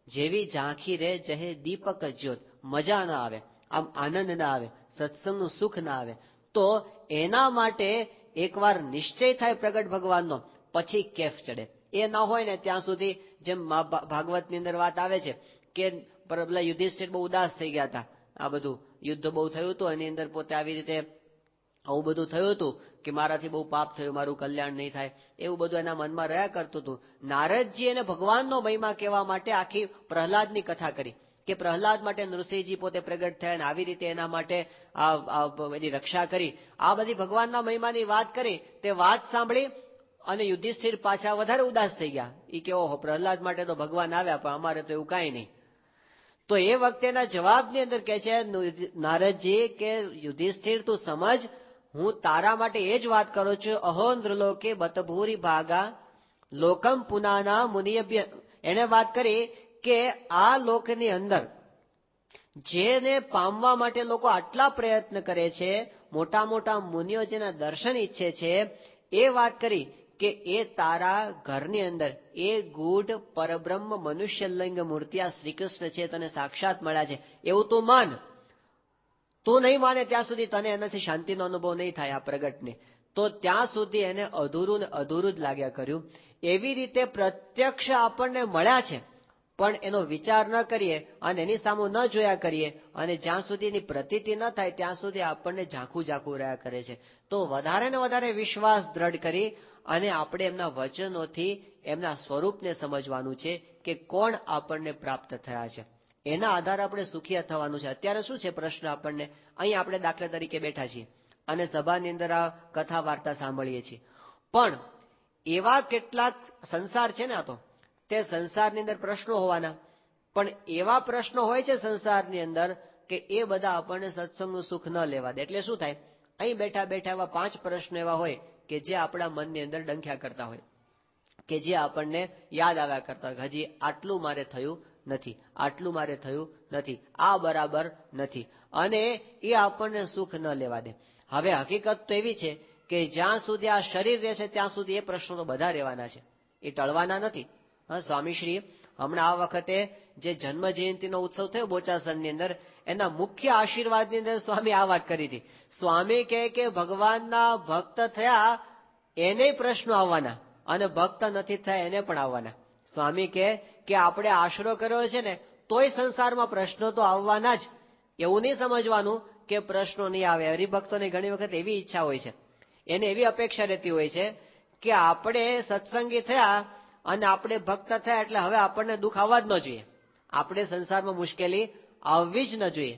જેવી ઝાંખી રે જહે દીપક જ્યોત, મજા ના આવે, આમ આનંદ ના આવે, સત્સંગનું સુખ ના આવે. તો એના માટે એકવાર નિશ્ચય થાય પ્રગટ ભગવાનનો, પછી કેફ ચડે. એ ના હોય ને ત્યાં સુધી, જેમ ભાગવતની અંદર વાત આવે છે કે પેલા યુધિષ્ઠિર બહુ ઉદાસ થઈ ગયા હતા, આ બધું યુદ્ધ બહુ થયું હતું, એની અંદર પોતે આવી રીતે આવું બધું થયું હતું કે મારાથી બહુ પાપ થયું, મારું કલ્યાણ નહીં થાય, એવું બધું એના મનમાં રહ્યા કરતું હતું. નારદજી એને ભગવાનનો મહિમા કહેવા માટે આખી પ્રહલાદની કથા કરી કે પ્રહલાદ માટે નૃસિંહજી પોતે પ્રગટ થયા અને આવી રીતે એના માટે એની રક્ષા કરી. આ બધી ભગવાનના મહિમાની વાત કરી. તે વાત સાંભળી અને યુધિષ્ઠિર પાછા વધારે ઉદાસ થઈ ગયા. એ કે ઓહો, પ્રહલાદ માટે તો ભગવાન આવ્યા પણ અમારે તો એવું કાંઈ નહીં. તો એ વખતેના જવાબની અંદર કહે છે નારદજી કે યુધિષ્ઠિર તું સમજ, હું તારા માટે એ જ વાત કરું છું. અહો નૃલોકે બતભૂરી ભાગા લોકમ પુનાના મુનિયભ્ય. એને વાત કરી કે આ લોકની અંદર જેને પામવા માટે લોકો આટલા પ્રયત્ન કરે છે, મોટા મોટા મુનિઓ જેના દર્શન ઈચ્છે છે, એ વાત કરી કે એ તારા ઘરની અંદર એ ગૂઢ પરબ્રહ્મ મનુષ્ય લિંગ મૂર્તિ આ શ્રી કૃષ્ણ છે, તને સાક્ષાત મળ્યા છે, એવું તું માન. તું નહીં માને ત્યાં સુધી તને એનાથી શાંતિનો અનુભવ નહીં થાય આ પ્રગટને. તો ત્યાં સુધી એને અધૂરું ને અધૂરું જ લાગ્યા કર્યું. એવી રીતે પ્રત્યક્ષ આપણને મળ્યા છે, પણ એનો વિચાર ન કરીએ અને એની સામે ન જોયા કરીએ અને જ્યાં સુધી એની પ્રતીતિ ન થાય ત્યાં સુધી આપણને ઝાંખું ઝાંખું રહ્યા કરે છે. તો વધારે ને વધારે વિશ્વાસ દ્રઢ કરી અને આપણે એમના વચનોથી એમના સ્વરૂપને સમજવાનું છે કે કોણ આપણને પ્રાપ્ત થયા છે. એના આધારે આપણે સુખિયા થવાનું છે. અત્યારે શું છે પ્રશ્ન આપણને? અહીં આપણે દાખલા તરીકે બેઠા છીએ અને સભાની અંદર આ કથા વાર્તા સાંભળીએ છીએ, પણ એવા કેટલાક સંસાર છે ને, આ તો તે સંસારની અંદર પ્રશ્નો હોવાના, પણ એવા પ્રશ્નો હોય છે સંસારની અંદર કે એ બધા આપણને સત્સંગનું સુખ ન લેવા દે. એટલે શું થાય? અહીં બેઠા બેઠા એવા 5 પ્રશ્નો એવા હોય કે જે આપણા મનની અંદર ડંખ્યા કરતા હોય, કે જે આપણને યાદ આવ્યા કરતા હોય, હજી આટલું મારે થયું નથી, આટલું મારે થયું નથી, આ બરાબર નથી, અને એ આપણને સુખ ન લેવા દે. હવે હકીકત તો એવી છે કે જ્યાં સુધી આ શરીર રહેશે ત્યાં સુધી એ પ્રશ્નો તો બધા રહેવાના છે, એ ટળવાના નથી. સ્વામીશ્રી હમણાં આ વખતે જે જન્મ જયંતિનો ઉત્સવ થયો બોચાસણની અંદર, એના મુખ્ય આશીર્વાદની અંદર સ્વામી આ વાત કરી હતી. સ્વામી કહે કે ભગવાનના ભક્ત થયા એને પ્રશ્નો આવવાના અને ભક્ત નથી થયા એને પણ આવવાના. સ્વામી કહે કે આપણે આશરો કર્યો છે ને તોય સંસારમાં પ્રશ્નો તો આવવાના જ. એવું નહીં સમજવાનું કે પ્રશ્નો નહીં આવે. હરિભક્તોને ઘણી વખત એવી ઈચ્છા હોય છે, એને એવી અપેક્ષા રહેતી હોય છે કે આપણે સત્સંગી થયા અને આપણે ભક્ત થયા એટલે હવે આપણને દુઃખ આવવા જ ન જોઈએ, આપણે સંસારમાં મુશ્કેલી આવવી જ ન જોઈએ.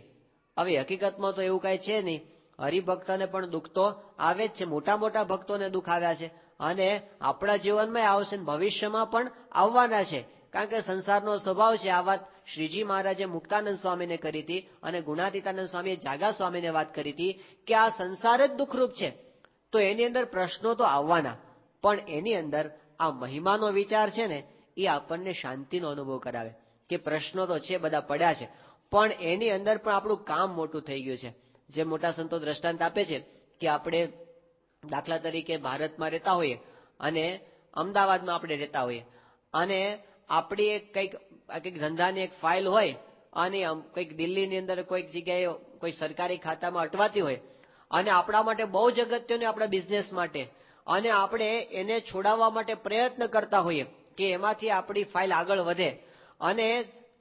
હવે હકીકતમાં તો એવું કાંઈ છે નહીં. હરિભક્તને પણ દુઃખ તો આવે જ છે. મોટા મોટા ભક્તોને દુઃખ આવ્યા છે અને આપણા જીવનમાં આવશે, ભવિષ્યમાં પણ આવવાના છે. કારણ કે સંસારનો સ્વભાવ છે. આ વાત શ્રીજી મહારાજે મુક્તાનંદ સ્વામીને કરી હતી અને ગુણાતીતાનંદ સ્વામીએ જાગા સ્વામીને વાત કરી હતી કે આ સંસાર જ દુઃખરૂપ છે. તો એની અંદર પ્રશ્નો તો આવવાના, પણ એની અંદર આ મહિમાનો વિચાર છે ને એ આપણને શાંતિનો અનુભવ કરાવે કે પ્રશ્નો તો છે બધા પડ્યા છે, પણ એની અંદર પણ આપણું કામ મોટું થઈ ગયું છે. જે મોટા સંતો દ્રષ્ટાંત આપે છે કે આપણે દાખલા તરીકે ભારતમાં રહેતા હોઈએ અને અમદાવાદમાં આપણે રહેતા હોઈએ અને આપણી એક કંઈક ધંધાની એક ફાઇલ હોય અને કંઈક દિલ્હીની અંદર કોઈક જગ્યાએ કોઈ સરકારી ખાતામાં અટવાતી હોય અને આપણા માટે બહુ જ અગત્યનું આપણા બિઝનેસ માટે, અને આપણે એને છોડાવવા માટે પ્રયત્ન કરતા હોઈએ કે એમાંથી આપણી ફાઇલ આગળ વધે, અને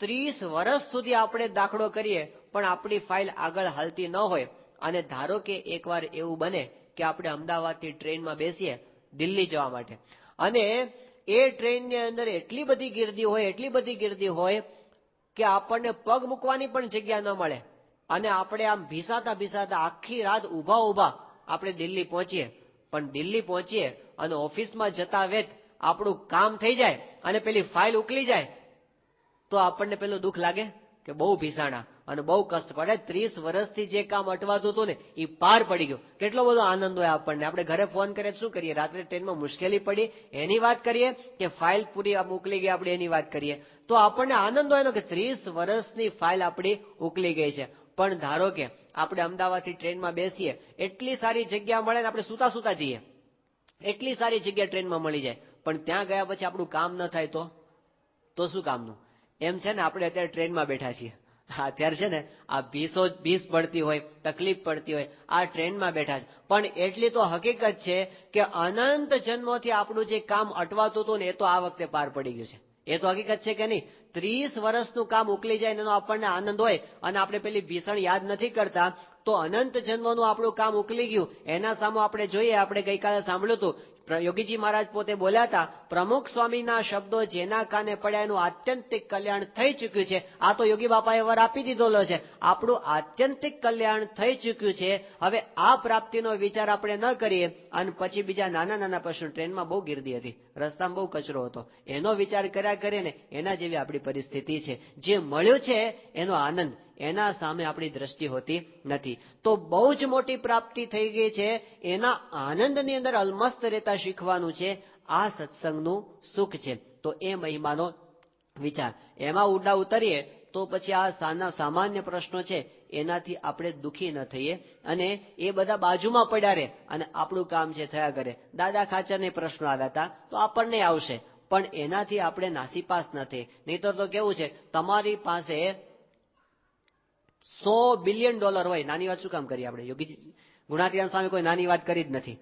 30 વર્ષ સુધી આપણે દાખલો કરીએ પણ આપણી ફાઇલ આગળ હાલતી ન હોય, અને ધારો કે એકવાર એવું બને કે આપણે અમદાવાદથી ટ્રેનમાં બેસીએ દિલ્હી જવા માટે, અને એ ટ્રેનની અંદર એટલી બધી ગીર્દી હોય કે આપણને પગ મૂકવાની પણ જગ્યા ન મળે, અને આપણે આમ ભીસાતા આખી રાત ઊભા આપણે દિલ્હી પહોંચીએ. પણ દિલ્હી પહોંચીએ અને ઓફિસમાં જતા વેત આપણું કામ થઈ જાય અને પેલી ફાઇલ ઉકલી જાય તો આપણને પેલું દુઃખ લાગે કે બહુ ભીસાણા અને બહુ કષ્ટ પડે. 30 વર્ષથી જે કામ અટવાતું હતું ને એ પાર પડી ગયું. કેટલો બધો આનંદ હોય આપણને. આપણે ઘરે ફોન કરીએ શું કરીએ? રાત્રે ટ્રેનમાં મુશ્કેલી પડી એની વાત કરીએ કે ફાઇલ પૂરી મોકલી ગઈ આપણે એની વાત કરીએ? તો આપણને આનંદ હોય કે 30 વર્ષની ફાઇલ આપણી ઉકલી ગઈ છે. પણ ધારો કે આપણે અમદાવાદથી ટ્રેનમાં બેસીએ, એટલી સારી જગ્યા મળે ને આપણે સુતા જઈએ, એટલી સારી જગ્યા ટ્રેનમાં મળી જાય, પણ ત્યાં ગયા પછી આપણું કામ ન થાય તો શું કામનું? એમ છે ને, આપણે અત્યારે ટ્રેનમાં બેઠા છીએ, અત્યારે છે ને આ ભીસ પડતી હોય, તકલીફ પડતી હોય, આ ટ્રેનમાં બેઠા છે, પણ એટલી તો હકીકત છે કે અનંત જન્મોથી આપણું જે કામ અટવાતું હતું ને એ તો આ વખતે પાર પડી ગયું છે. એ તો હકીકત છે કે નહીં? 30 વર્ષનું કામ ઉકલી જાય એનો આપણને આનંદ હોય અને આપણે પેલી ભીષણ યાદ નથી કરતા, તો અનંત જન્મનું આપણું કામ ઉકલી ગયું એના સામે આપણે જોઈએ. આપણે ગઈકાલે સાંભળ્યું હતું, યોગીજી મહારાજ પોતે બોલ્યા હતા, પ્રમુખ સ્વામીના શબ્દો જેના કાને પડ્યા એનું આત્યંતિક કલ્યાણ થઈ ચૂક્યું છે. આ તો યોગી બાપાએ વર આપી દીધેલો છે. આપણું આત્યંતિક કલ્યાણ થઈ ચૂક્યું છે. હવે આ પ્રાપ્તિનો વિચાર આપણે ન કરીએ અને પછી બીજા નાના પ્રશ્નો, ટ્રેનમાં બહુ ગીર્દી હતી, રસ્તામાં બહુ કચરો હતો, એનો વિચાર કર્યા કરીએ ને એના જેવી આપણી પરિસ્થિતિ છે. જે મળ્યું છે એનો આનંદ, એના સામે આપણી દ્રષ્ટિ હોતી નથી. તો બહુ જ મોટી પ્રાપ્તિ થઈ ગઈ છે. એના આનંદની અંદર અલમસ્ત રહેતા શીખવાનું છે. આ સત્સંગનું સુખ છે. તો એ મહિમાનો વિચાર, એમાં ઊંડા ઉતરીએ તો પછી આ સામાન્ય પ્રશ્નો છે એનાથી આપણે દુઃખી ન થઈએ અને એ બધા બાજુમાં પડ્યા રહે અને આપણું કામ છે થયા કરે. દાદા ખાચરને પ્રશ્નો આવ્યા હતા તો આપણને આવશે, પણ એનાથી આપણે નાસીપાસ ન થઈએ. નહીતર તો કેવું છે, તમારી પાસે $100 બિલિયન હોય, નાની વાત શું કામ કરીએ આપણે? યોગી ગુણાતીતાનંદ સ્વામી કોઈ નાની વાત કરી જ નથી.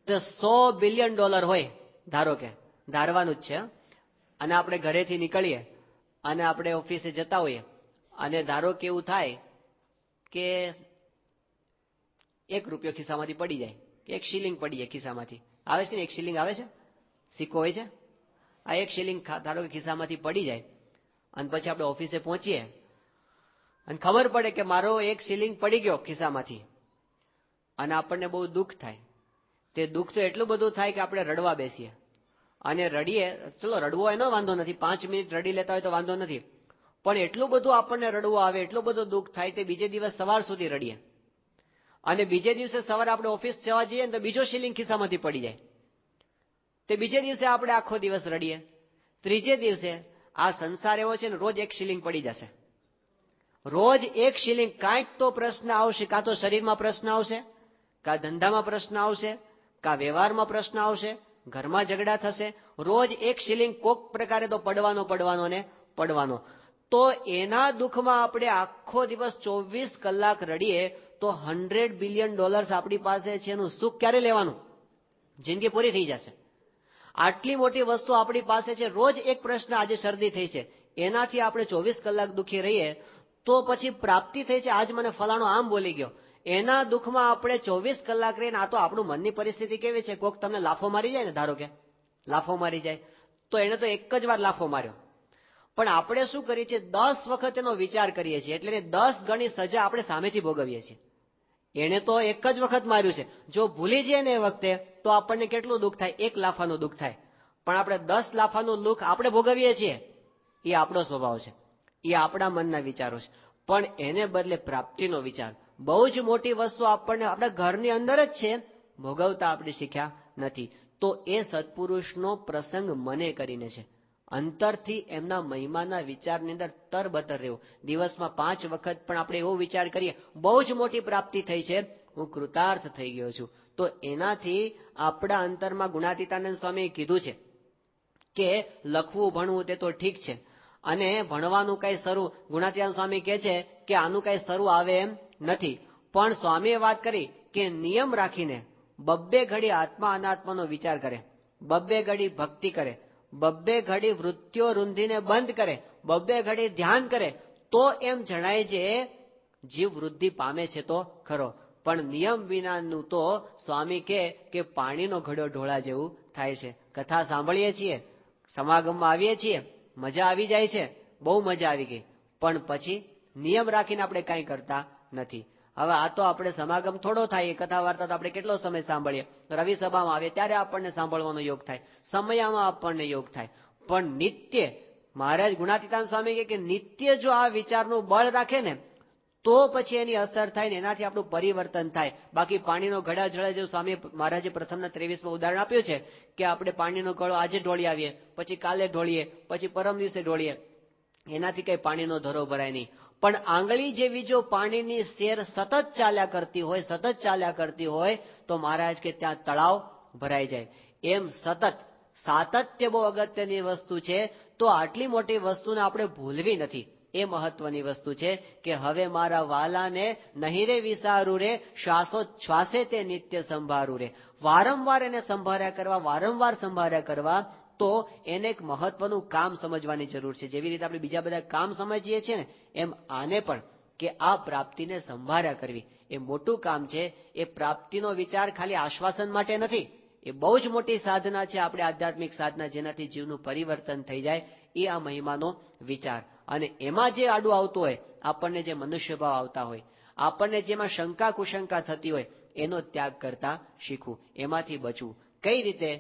તો $100 બિલિયન હોય, ધારો કે ધારવાનું જ છે, અને આપણે ઘરેથી નીકળીએ અને આપણે ઓફિસે જતા હોઈએ અને ધારો કે એવું થાય કે ₹1 ખિસ્સામાંથી પડી જાય કે 1 શિલિંગ પડી જાય ખિસ્સામાંથી. આવે છે ને, 1 શિલિંગ આવે છે, સિક્કો હોય છે, આ 1 શિલિંગ ધારો કે ખિસ્સામાંથી પડી જાય અને પછી આપણે ઓફિસે પહોંચીએ અને ખબર પડે કે મારો 1 શિલિંગ પડી ગયો ખિસ્સામાંથી, અને આપણને બહુ દુઃખ થાય. તે દુઃખ તો એટલું બધું થાય કે આપણે રડવા બેસીએ અને રડીએ. ચલો રડવો એનો વાંધો નથી, 5 મિનિટ રડી લેતા હોય તો વાંધો નથી, પણ એટલું બધું આપણને રડવું આવે, એટલું બધું દુઃખ થાય તે બીજે દિવસ સવાર સુધી રડીએ, અને બીજે દિવસે સવારે આપણે ઓફિસ જવા જઈએ ને તો બીજો શિલિંગ ખિસ્સામાંથી પડી જાય, તે બીજે દિવસે આપણે આખો દિવસ રડીએ. ત્રીજે દિવસે આ સંસાર એવો છે ને, રોજ 1 શિલિંગ પડી જશે, રોજ 1 શિલિંગ. કાંઈક તો પ્રશ્ન આવશે, કાં તો શરીરમાં પ્રશ્ન આવશે, કાં ધંધામાં પ્રશ્ન આવશે, કાં વ્યવહારમાં પ્રશ્ન આવશે, ઘરમાં ઝઘડા થશે. રોજ 1 શિલિંગ કોક પ્રકારે તો પડવાનો. તો એના દુઃખમાં આપણે આખો દિવસ 24 કલાક રડીએ તો $100 બિલિયન આપણી પાસે છે, એનું સુખ ક્યારે લેવાનું? જિંદગી પૂરી થઈ જશે. આટલી મોટી વસ્તુ આપણી પાસે છે. રોજ એક પ્રશ્ન, આજે શરદી થઈ છે, એનાથી આપણે 24 કલાક દુઃખી રહીએ તો પછી પ્રાપ્તિ થઈ છે, આજ મને ફલાણો આમ બોલી ગયો, એના દુઃખમાં આપણે 24 કલાક રહીને, આ તો આપણું મનની પરિસ્થિતિ કેવી છે, કોક તમને લાફો મારી જાય ને, ધારો કે લાફો મારી જાય તો એને તો એક જ વાર લાફો માર્યો, પણ આપણે શું કરીએ છીએ, 10 વખત એનો વિચાર કરીએ છીએ, એટલે 10 ગણી સજા આપણે સામેથી ભોગવીએ છીએ. એને તો એક જ વખત માર્યું છે, જો ભૂલી જઈએ ને એ વખતે તો આપણને કેટલું દુઃખ થાય? 1 લાફાનું દુઃખ થાય, પણ આપણે 10 લાફાનું દુઃખ આપણે ભોગવીએ છીએ. એ આપણો સ્વભાવ છે, એ આપણા મનના વિચારો છે. પણ એને બદલે પ્રાપ્તિનો વિચાર, બહુ જ મોટી વસ્તુ આપણને આપણા ઘરની અંદર જ છે, ભોગવતા આપણે શીખ્યા નથી. તો એ સત્પુરુષનો પ્રસંગ મને કરીને છે. અંતરથી એમના મહિમાના વિચારની અંદર તરબતર રહેવું. દિવસમાં 5 વખત પણ આપણે એવો વિચાર કરીએ, બહુ જ મોટી પ્રાપ્તિ થઈ છે, હું કૃતાર્થ થઈ ગયો છું. તો એનાથી આપણા અંતરમાં ગુણાતીતાનંદ સ્વામીએ કીધું છે કે લખવું ભણવું તે તો ઠીક છે, અને ભણવાનું કઈ શરૂ, ગુણાતીતાનંદ સ્વામી કહે છે કે આનું કઈ શરૂ આવે એમ નથી. પણ સ્વામીએ વાત કરી કે નિયમ રાખીને 2 ઘડી આત્મા અનાત્માનો વિચાર કરે, 2 ઘડી ભક્તિ કરે, 2 ઘડી વૃત્તિઓ રૂંધીને બંધ કરે, 2 ઘડી ધ્યાન કરે, તો એમ જણાય છે જીવ વૃદ્ધિ પામે છે તો ખરો. પણ નિયમ વિનાનું તો સ્વામી કહે કે પાણીનો ઘડો ઢોળા જેવું થાય છે. કથા સાંભળીએ છીએ, સમાગમમાં આવીએ છીએ, મજા આવી જાય છે, બહુ મજા આવી ગઈ, પણ પછી નિયમ રાખીને આપણે કાંઈ કરતા નથી. હવે આ તો આપણે સમાગમ થોડો થાય, કથા વાર્તા તો આપણે કેટલો સમય સાંભળીએ, રવિ સભામાં આવીએ ત્યારે આપણને સાંભળવાનો યોગ થાય, સમયમાં આપણને યોગ થાય. પણ નિત્ય મહારાજ ગુણાતીતાનંદ સ્વામી કહે કે નિત્ય જો આ વિચારનું બળ રાખે ને તો પછી એની અસર થાય ને એનાથી આપણું પરિવર્તન થાય. બાકી પાણીનો ઘડા જળે જેવું સ્વામી મહારાજે પ્રથમના 23માં ઉદાહરણ આપ્યું છે કે આપણે પાણીનો ઘડો આજે ઢોળી આવીએ, પછી કાલે ઢોળીએ, પછી પરમ દિવસે ઢોળીએ, એનાથી કઈ પાણીનો ધરો ભરાય નહીં. પણ આંગળી જેવી જો પાણીની શેર સતત ચાલ્યા કરતી હોય તો મહારાજ કે ત્યાં તળાવ ભરાઈ જાય. એમ સતત સાતત્ય બહુ અગત્યની વસ્તુ છે. તો આટલી મોટી વસ્તુને આપણે ભૂલવી નથી. એ મહત્વની વસ્તુ છે કે હવે મારા વાલાને નહીં રે વિસારું રે, શ્વાસે તે નિત્ય સંભારું રે. વારંવાર એને સંભાળ્યા કરવા તો એને એક મહત્વનું કામ સમજવાની જરૂર છે. જેવી રીતે આપણે બીજા બધા કામ સમજીએ છીએ ને, એમ આને પણ કે આ પ્રાપ્તિને સંભાળ્યા કરવી એ મોટું કામ છે. એ પ્રાપ્તિનો વિચાર ખાલી આશ્વાસન માટે નથી, એ બહુ જ મોટી સાધના છે, આપણે આધ્યાત્મિક સાધના, જેનાથી જીવનું પરિવર્તન થઈ જાય. એ આ મહિમાનો વિચાર. અને એમાં જે આડું આવતું હોય, આપણને જે મનુષ્ય ભાવ આવતા હોય, આપણને જેમાં શંકા કુશંકા થતી હોય, એનો ત્યાગ કરતા શીખવું, એમાંથી બચવું. કઈ રીતે?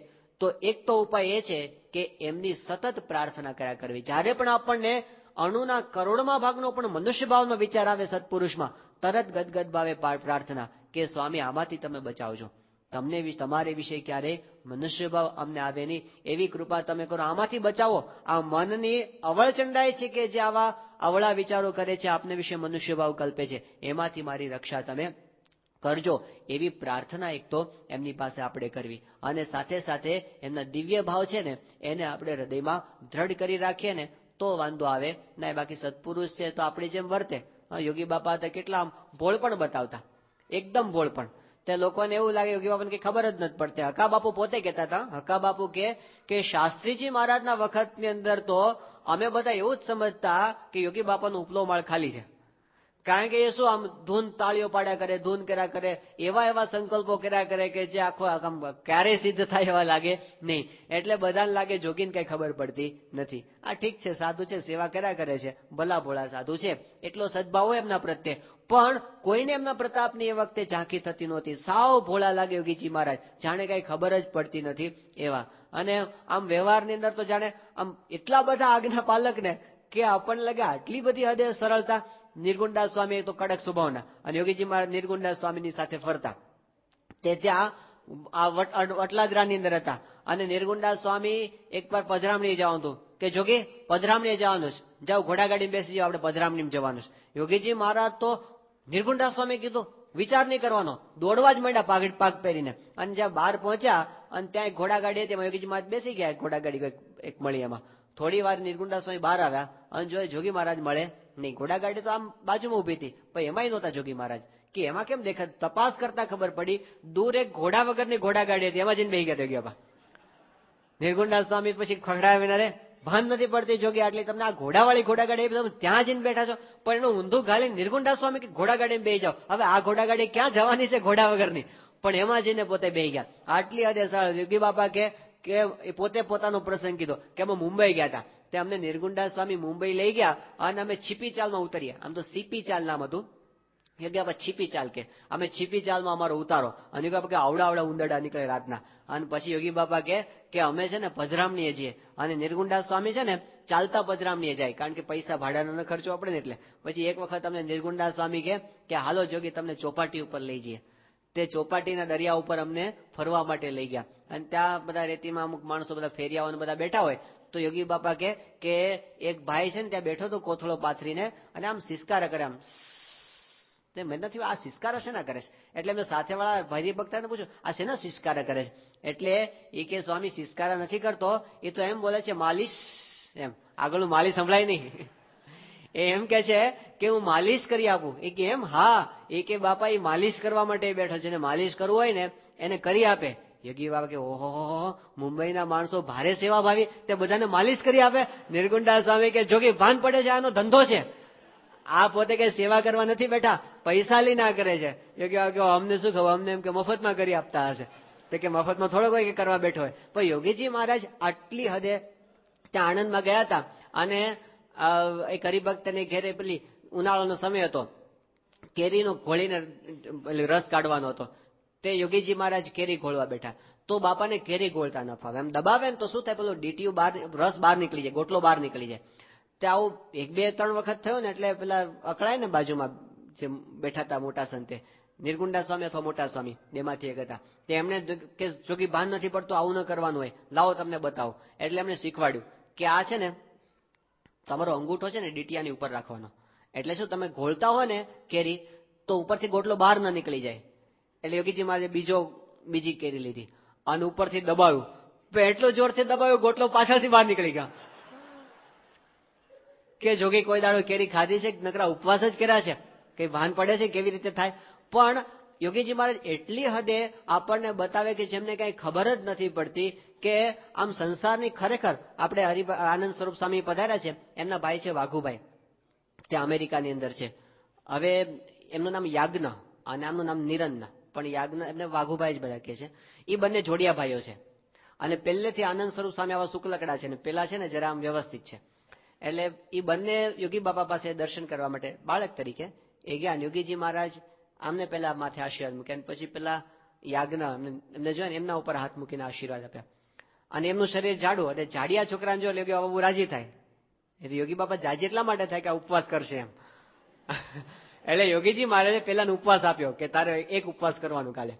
તો એક તો ઉપાય એ છે કે એમની સતત પ્રાર્થના કર્યા કરવી. જ્યારે પણ આપણને અણુના કરોડમાં ભાગનો પણ મનુષ્ય ભાવનો વિચાર આવે સત્પુરુષમાં, તરત ગદગદ ભાવે પ્રાર્થના કે સ્વામી આમાંથી તમે બચાવજો, તમને તમારે વિશે ક્યારે મનુષ્ય ભાવ અમને આવે નહીં, એવી કૃપા તમે કરો, આમાંથી બચાવો. આ મનની અવળચંડાઈ છે કે જે આવા અવળા વિચારો કરે છે, આપને વિશે મનુષ્ય ભાવ કલ્પે છે, એમાંથી મારી રક્ષા તમે કરજો. એવી પ્રાર્થના એક તો એમની પાસે આપણે કરવી. અને સાથે સાથે એમના દિવ્ય ભાવ છે ને એને આપણે હૃદયમાં દ્રઢ કરી રાખીએ ને તો વાંધો આવે ના. બાકી સત્પુરુષ છે તો આપણી જેમ વર્તે. યોગી બાપા હતા કેટલા ભોળપણ બતાવતા, એકદમ ભોળપણ. તે લોકોને એવું લાગે યોગી બાપાને કઈ ખબર જ નથી પડતી. હકા બાપુ પોતે કહેતા હતા, હકા બાપુ કે શાસ્ત્રીજી મહારાજના વખતની અંદર તો અમે બધા એવું જ સમજતા કે યોગી બાપાનો ઉપલો માળ ખાલી છે. કારણ કે એ શું આમ ધૂન તાળીઓ પાડ્યા કરે, ધૂન કર્યા કરે, એવા સંકલ્પો કર્યા કરે કે જે આખો આમ ક્યારેય સિદ્ધ થાય એવા લાગે નહીં. એટલે બધાને લાગે જોગીને કઈ ખબર પડતી નથી. આ ઠીક છે, સાધુ છે, સેવા કર્યા કરે છે, ભલા ભોળા સાધુ છે, એટલો સદભાવ હોય એમના પ્રત્યે. પણ કોઈને એમના પ્રતાપની એ વખતે ઝાંખી થતી નહોતી. સાવ ભોળા લાગે યોગીજી મહારાજ, જાણે કઈ ખબર જ પડતી નથી એવા. અને આમ વ્યવહારની અંદર તો જાણે આમ એટલા બધા આજ્ઞા પાલક ને કે આપણને લાગે આટલી બધી હદે સરળતા. નિર્ગુણદાસ સ્વામી તો કડક સ્વભાવના, અને યોગીજી મહારાજ નિર્ગુણદાસ સ્વામીની સાથે ફરતા. તે ત્યાં વટલાદરાની અંદર હતા, અને નિર્ગુણદાસ સ્વામી એકવાર પધરામણી જવાનું હતું કે જોગી પધરામણી જવાનું છે, જાઓ ઘોડાગાડી બેસી જાઓ, આપણે પધરામણી જવાનું છે. યોગીજી મહારાજ તો નિર્ગુણદાસ સ્વામી કીધું વિચાર નહીં કરવાનો, દોડવા જ માંડ્યા પાગ પહેરીને. અને જ્યાં બહાર પહોંચ્યા અને ત્યાં ઘોડાગાડી હતી, એમાં યોગીજી મહારાજ બેસી ગયા ઘોડાગાડી એક મળી. એમાં થોડી વાર નિર્ગુણદાસ સ્વામી બહાર આવ્યા અને જો જોગી મહારાજ મળે નહીં. ઘોડાગાડી તો આમ બાજુમાં ઉભી હતી, પણ એમાંય નહોતા જોગી મહારાજ. કે એમાં કેમ દેખાત? તપાસ કરતા ખબર પડી દૂર એક ઘોડા વગરની ઘોડાગાડી હતી, એમાં જઈને બેસી ગયા. નિર્ગુણદાસ સ્વામી પછી ખખડાવીને રે ભાન નથી પડતી જોગી, આટલી તમને આ ઘોડાવાળી ઘોડાગાડી તમે ત્યાં જઈને બેઠા છો. પણ એનું ઊંધું ગાલી નિર્ગુણદાસ સ્વામી કે ઘોડાગાડીમાં બેસી જાઓ. હવે આ ઘોડાગાડી ક્યાં જવાની છે ઘોડા વગરની? પણ એમાં જઈને પોતે બેસી ગયા. આટલી હદે સરળ. યોગી બાપા કે પોતે પોતાનો પ્રસંગ કીધો કે અમે મુંબઈ ગયા હતા, તે અમને નિર્ગુણદાસ સ્વામી મુંબઈ લઈ ગયા અને અમે છીપી ચાલમાં ઉતર્યા. આમ તો સીપી ચાલ નામ હતું. યોગી બાપા છીપી ચાલ કે અમે છીપી ચાલમાં અમારો ઉતારો. અને યોગી બાપા કે આવડા ઉંદરડા નીકળે રાતના. અને પછી યોગી બાપા કે અમે છે ને પધરામણીએ જઈએ, અને નિર્ગુણદાસ સ્વામી છે ને ચાલતા પધરામણીએ જાય, કારણ કે પૈસા ભાડાનો ખર્ચો આપણે ને એટલે. પછી એક વખત અમને નિર્ગુણદાસ સ્વામી કે હાલો જોગી તમને ચોપાટી ઉપર લઈ જઈએ. તે ચોપાટીના દરિયા ઉપર અમને ફરવા માટે લઈ ગયા અને ત્યાં બધા રેતીમાં અમુક માણસો બધા ફેરિયાઓ બધા બેઠા હોય તો યોગી બાપા કે એક ભાઈ છે ને ત્યાં બેઠો તો કોથળો પાથરીને અને આમ સિસકારા કરે આમ તે મેં નથી આ સિસકારા શેના કરે છે એટલે મેં સાથે વાળા ભાઈ ભક્તાને પૂછ્યું આ શેના સિસકારા કરે છે એટલે એ કે સ્વામી સિસકારા નથી કરતો એ તો એમ બોલે છે માલિશ એમ આગળનું માલિશ સંભળાય નહીં એ એમ કે છે કે હું માલિશ કરી આપું એ કે એમ હા એ કે બાપા એ માલિશ કરવા માટે બેઠો છે ને માલિશ કરવું હોય ને એને કરી આપે યોગી બાબા કે ઓહો મુંબઈના માણસો ભારે સેવા ભાવી તે બધાને માલિશ કરી આપે નિર્ગુણદાસ સ્વામી કે જોગી ભાન પડે છે આનો ધંધો છે આ પોતે કઈ સેવા કરવા નથી બેઠા પૈસા લઈને આ કરે છે યોગી બાબા કે અમને શું ખબર અમને એમ કે મફતમાં કરી આપતા હશે તો કે મફતમાં થોડો કોઈ કરવા બેઠો હોય પણ યોગીજી મહારાજ આટલી હદે ત્યાં આણંદમાં ગયા હતા અને એક હરિભક્તને ઘેરે પેલી ઉનાળાનો સમય હતો કેરીનો ઘોળીને રસ કાઢવાનો હતો તે યોગીજી મહારાજ કેરી ઘોળવા બેઠા તો બાપાને કેરી ઘોળતા ન ફાવે એમ દબાવે ને તો શું થાય પેલું ડીટીયુ બહાર રસ બહાર નીકળી જાય ગોટલો બહાર નીકળી જાય તે આવું 1-2-3 વખત થયો ને એટલે પેલા અકળાય ને બાજુમાં જે બેઠા હતા મોટા સંતે નિર્ગુણદાસ સ્વામી અથવા મોટા સ્વામી બેમાંથી એક હતા તે એમને કે જોગી ભાન નથી પડતું આવું ન કરવાનું હોય લાવો તમને બતાવો એટલે એમને શીખવાડ્યું કે આ છે ને તમારો અંગૂઠો છે ને ડીટીયાની ઉપર રાખવાનો એટલે શું તમે ઘોળતા હો ને કેરી તો ઉપરથી ગોટલો બહાર ન નીકળી જાય એટલે યોગીજી મહારાજે બીજી કેરી લીધી અને ઉપરથી દબાવ્યું એટલું જોરથી દબાવ્યું ગોટલો પાછળથી બહાર નીકળી ગયા કે જોગી કોઈ દાડો કેરી ખાધી છે નકરા ઉપવાસ જ કર્યા છે કઈ ભાન પડે છે કેવી રીતે થાય પણ યોગીજી મહારાજ એટલી હદે આપણને બતાવે કે જેમને કઈ ખબર જ નથી પડતી કે આમ સંસારની ખરેખર આપણે આનંદ સ્વરૂપ સ્વામી પધાર્યા છે એમના ભાઈ છે વાઘુભાઈ તે અમેરિકાની અંદર છે હવે એમનું નામ યાજ્ઞ અને આમનું નામ નિરંજન પણ યાજ્ઞ એમને વાઘુભાઈ જ બધા કહે છે એ બંને જોડિયા ભાઈઓ છે અને પહેલેથી આનંદ સ્વરૂપ સ્વામી આવા શુક્લકડા છે ને પેલા છે ને જરા આમ વ્યવસ્થિત છે એટલે એ બંને યોગી બાપા પાસે દર્શન કરવા માટે બાળક તરીકે એ ગયા યોગીજી મહારાજ આમને પેલા માથે આશીર્વાદ મૂક્યા પછી પેલા યાજ્ઞ એમને જોયા ને એમના ઉપર હાથ મૂકીને આશીર્વાદ આપ્યા અને એમનું શરીર જાડું અને જાડિયા છોકરાને જો યોગી બાપા બહુ રાજી થાય એટલે યોગી બાપા જાજી એટલા માટે થાય કે આ ઉપવાસ કરશે એમ એટલે યોગીજી મહારાજે પેલાનો ઉપવાસ આપ્યો કે તારે એક ઉપવાસ કરવાનું કાલે